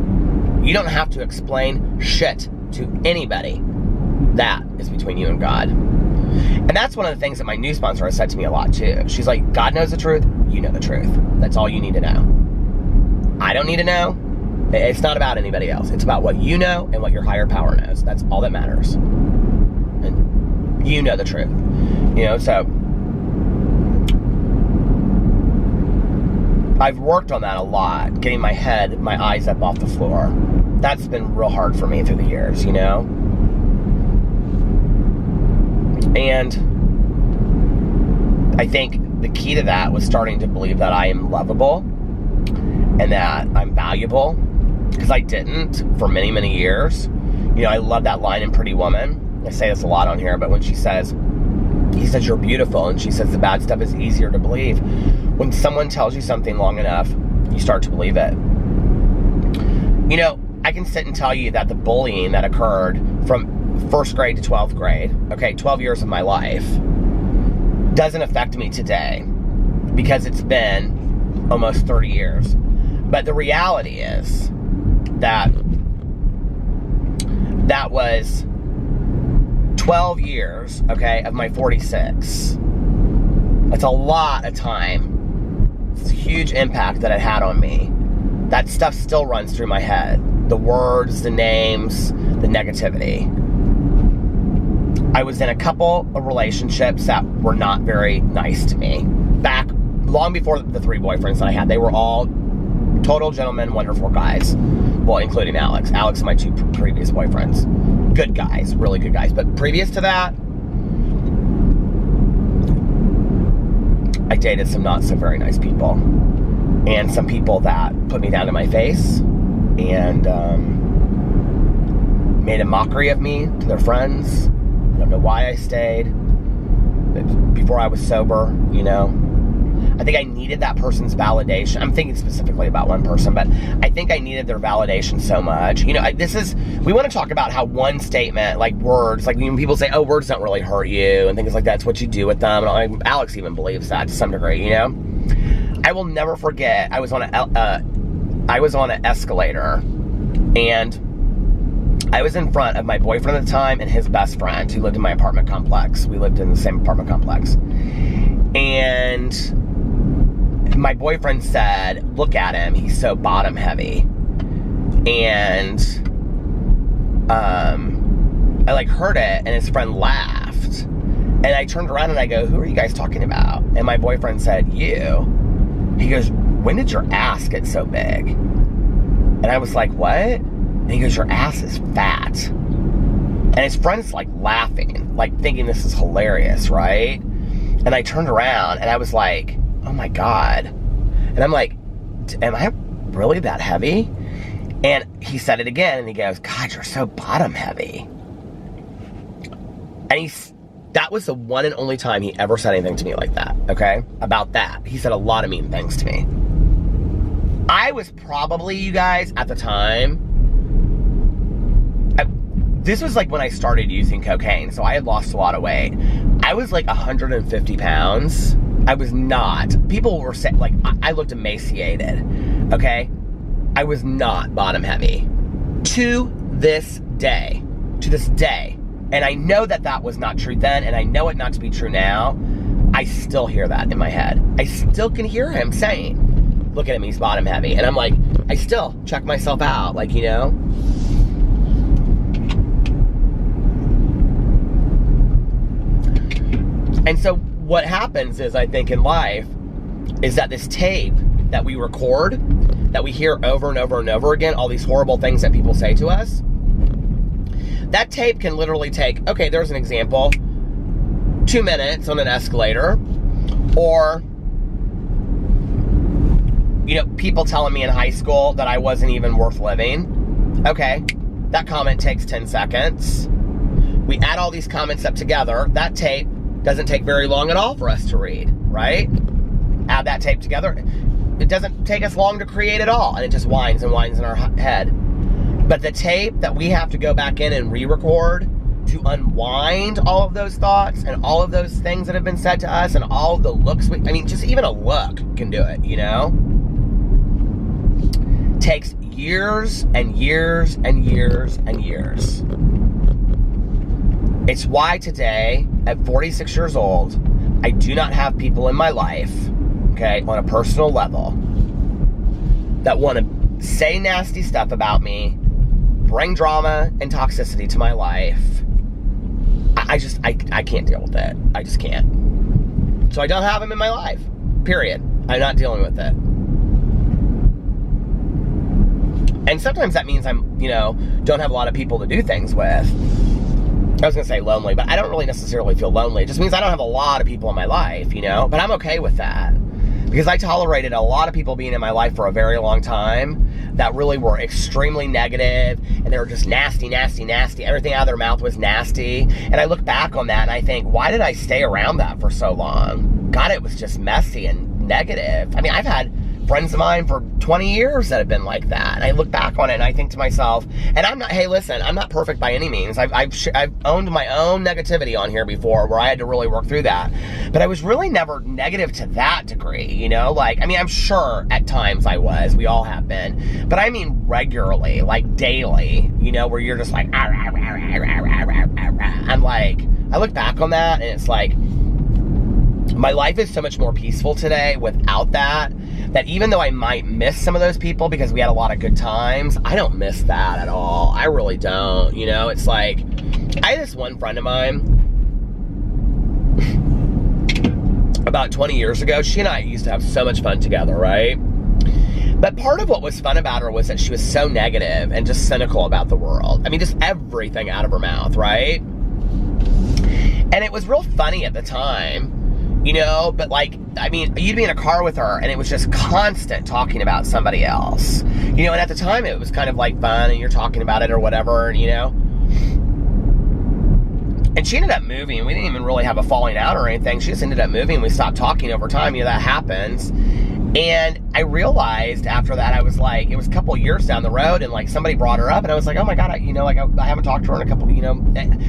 You don't have to explain shit to anybody. That is between you and God. And that's one of the things that my new sponsor has said to me a lot too. She's like, God knows the truth, you know the truth. That's all you need to know. I don't need to know. It's not about anybody else. It's about what you know and what your higher power knows. That's all that matters. And you know the truth. You know, so I've worked on that a lot, getting my eyes up off the floor. That's been real hard for me through the years, you know? And I think the key to that was starting to believe that I am lovable and that I'm valuable, because I didn't for many, many years. You know, I love that line in Pretty Woman. I say this a lot on here, but when he says, you're beautiful, and she says the bad stuff is easier to believe. When someone tells you something long enough, you start to believe it. You know, I can sit and tell you that the bullying that occurred from first grade to 12th grade, okay, 12 years of my life, doesn't affect me today because it's been almost 30 years. But the reality is that that was 12 years, okay, of my 46. That's a lot of time. It's a huge impact that it had on me. That stuff still runs through my head. The words, the names, the negativity. I was in a couple of relationships that were not very nice to me. Back long before the 3 boyfriends that I had. They were all total gentlemen, wonderful guys. Well, including Alex. Alex and my 2 previous boyfriends. Good guys, really good guys. But previous to that, I dated some not so very nice people. And some people that put me down to my face and made a mockery of me to their friends. I don't know why I stayed before I was sober, you know. I think I needed that person's validation. I'm thinking specifically about one person, but I think I needed their validation so much. You know, we want to talk about how one statement, like words, like when people say, oh, words don't really hurt you and things like that, it's what you do with them. And Alex even believes that to some degree, you know. I will never forget, I was on an escalator, and I was in front of my boyfriend at the time and his best friend who lived in my apartment complex. We lived in the same apartment complex. And my boyfriend said, look at him, he's so bottom heavy. And I like heard it, and his friend laughed. And I turned around and I go, who are you guys talking about? And my boyfriend said, you. He goes, when did your ass get so big? And I was like, what? And he goes, your ass is fat. And his friend's like laughing, like thinking this is hilarious, right? And I turned around and I was like, oh my God. And I'm like, am I really that heavy? And he said it again, and he goes, God, you're so bottom heavy. And that was the one and only time he ever said anything to me like that, okay? About that. He said a lot of mean things to me. I was probably, you guys, at the time, this was like when I started using cocaine, so I had lost a lot of weight. I was like 150 pounds. I was not. People were saying, like, I looked emaciated, okay? I was not bottom heavy. To this day. And I know that that was not true then, and I know it not to be true now. I still hear that in my head. I still can hear him saying, look at him, he's bottom heavy. And I'm like, I still check myself out, like, you know? And so what happens is, I think, in life, is that this tape that we record, that we hear over and over and over again, all these horrible things that people say to us, that tape can literally take, okay, there's an example, 2 minutes on an escalator, or, you know, people telling me in high school that I wasn't even worth living. Okay, that comment takes 10 seconds. We add all these comments up together. That tape doesn't take very long at all for us to read, right? Add that tape together. It doesn't take us long to create at all, and it just whines and whines in our head. But the tape that we have to go back in and re-record to unwind all of those thoughts and all of those things that have been said to us and all of the looks, I mean, just even a look can do it, you know? Takes years and years and years and years. It's why today, at 46 years old, I do not have people in my life, okay, on a personal level, that want to say nasty stuff about me, bring drama and toxicity to my life. I can't deal with it. I just can't. So I don't have them in my life, period. I'm not dealing with it. And sometimes that means I'm, you know, don't have a lot of people to do things with. I was going to say lonely, but I don't really necessarily feel lonely. It just means I don't have a lot of people in my life, you know? But I'm okay with that. Because I tolerated a lot of people being in my life for a very long time that really were extremely negative, and they were just nasty, nasty, nasty. Everything out of their mouth was nasty. And I look back on that and I think, why did I stay around that for so long? God, it was just messy and negative. I mean, I've had friends of mine for 20 years that have been like that. And I look back on it and I think to myself, and I'm not, hey, listen, I'm not perfect by any means. I've owned my own negativity on here before where I had to really work through that. But I was really never negative to that degree, you know? Like, I mean, I'm sure at times I was. We all have been. But I mean regularly, like daily, you know, where you're just like, I'm like, I look back on that and it's like, my life is so much more peaceful today without that even though I might miss some of those people because we had a lot of good times, I don't miss that at all. I really don't, you know? It's like, I had this one friend of mine about 20 years ago. She and I used to have so much fun together, right? But part of what was fun about her was that she was so negative and just cynical about the world. I mean, just everything out of her mouth, right? And it was real funny at the time. You know, but like, I mean, you'd be in a car with her and it was just constant talking about somebody else. You know, and at the time it was kind of like fun and you're talking about it or whatever, you know. And she ended up moving. We didn't even really have a falling out or anything. She just ended up moving. We stopped talking over time. You know, that happens. And I realized after that, I was like, it was a couple of years down the road and like somebody brought her up and I was like, oh my God, you know, like I haven't talked to her in a couple, you know,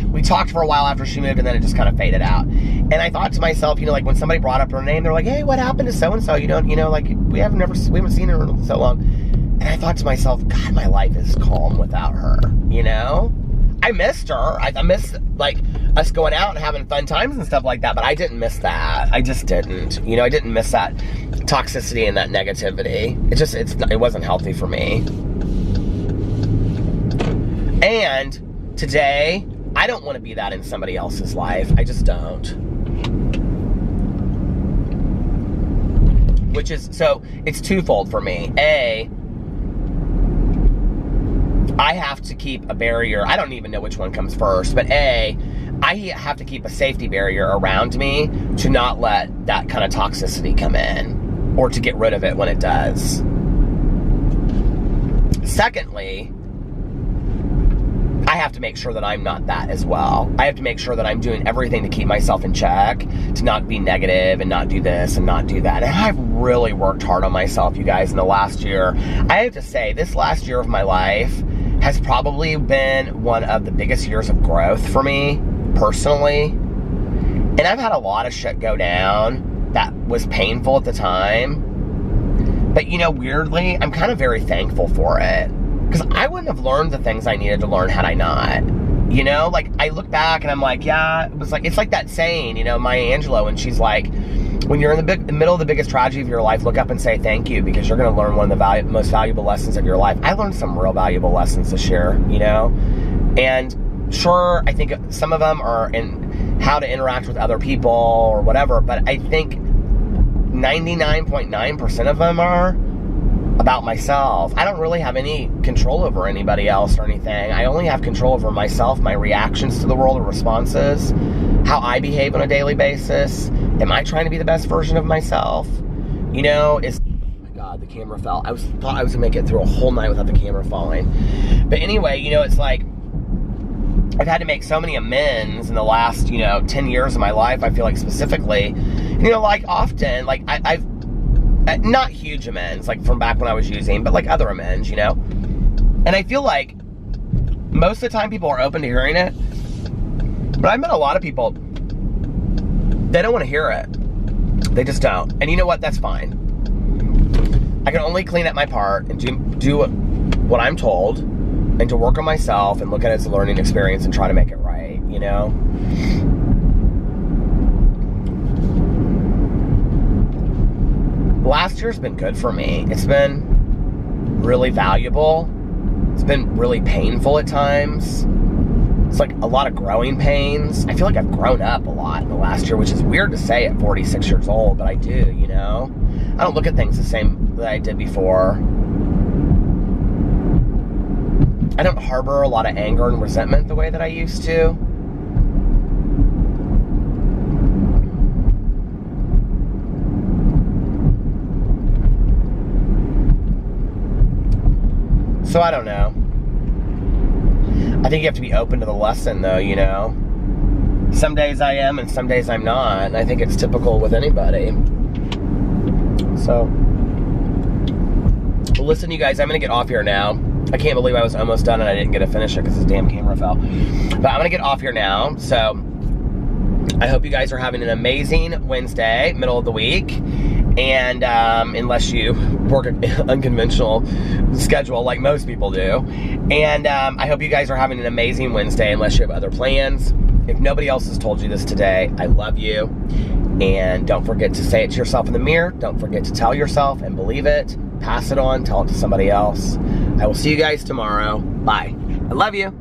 we talked for a while after she moved and then it just kind of faded out. And I thought to myself, you know, like when somebody brought up her name, they're like, hey, what happened to so-and-so? You don't, you know, like we haven't seen her in so long. And I thought to myself, God, my life is calm without her, you know? I missed her. I missed like us going out and having fun times and stuff like that, but I didn't miss that. I just didn't. You know, I didn't miss that toxicity and that negativity. It wasn't healthy for me. And today, I don't want to be that in somebody else's life. I just don't. Which is, so it's twofold for me. A, I have to keep a barrier. I don't even know which one comes first, but A, I have to keep a safety barrier around me to not let that kind of toxicity come in, or to get rid of it when it does. Secondly, I have to make sure that I'm not that as well. I have to make sure that I'm doing everything to keep myself in check, to not be negative and not do this and not do that. And I've really worked hard on myself, you guys, in the last year. I have to say, this last year of my life has probably been one of the biggest years of growth for me, personally. And I've had a lot of shit go down that was painful at the time. But, you know, weirdly, I'm kind of very thankful for it. Because I wouldn't have learned the things I needed to learn had I not. You know, like, I look back and I'm like, yeah, it's like that saying, you know, Maya Angelou, and she's like, when you're in the middle of the biggest tragedy of your life, look up and say thank you, because you're going to learn one of the most valuable lessons of your life. I learned some real valuable lessons this year, you know? And sure, I think some of them are in how to interact with other people or whatever, but I think 99.9% of them are about myself. I don't really have any control over anybody else or anything. I only have control over myself, my reactions to the world, or responses, how I behave on a daily basis. Am I trying to be the best version of myself? You know, oh my God, the camera fell. I thought I was gonna make it through a whole night without the camera falling. But anyway, you know, it's like, I've had to make so many amends in the last, 10 years of my life, I feel like, specifically. Like, often, like, I've not huge amends, like, from back when I was using, but, like, other amends, And I feel like most of the time people are open to hearing it. But I've met a lot of people, they don't want to hear it. They just don't. And you know what? That's fine. I can only clean up my part and do what I'm told, and to work on myself and look at it as a learning experience and try to make it right, Last year's been good for me. It's been really valuable. It's been really painful at times. It's like a lot of growing pains. I feel like I've grown up a lot in the last year, which is weird to say at 46 years old, but I do, I don't look at things the same that I did before. I don't harbor a lot of anger and resentment the way that I used to. So I don't know. I think you have to be open to the lesson, though, Some days I am and some days I'm not, and I think it's typical with anybody. So, well, listen, you guys, I'm going to get off here now. I can't believe I was almost done and I didn't get to finish it because this damn camera fell. But I'm going to get off here now. So I hope you guys are having an amazing Wednesday, middle of the week. And unless you work an unconventional schedule like most people do. And I hope you guys are having an amazing Wednesday unless you have other plans. If nobody else has told you this today, I love you. And don't forget to say it to yourself in the mirror. Don't forget to tell yourself and believe it. Pass it on. Tell it to somebody else. I will see you guys tomorrow. Bye. I love you.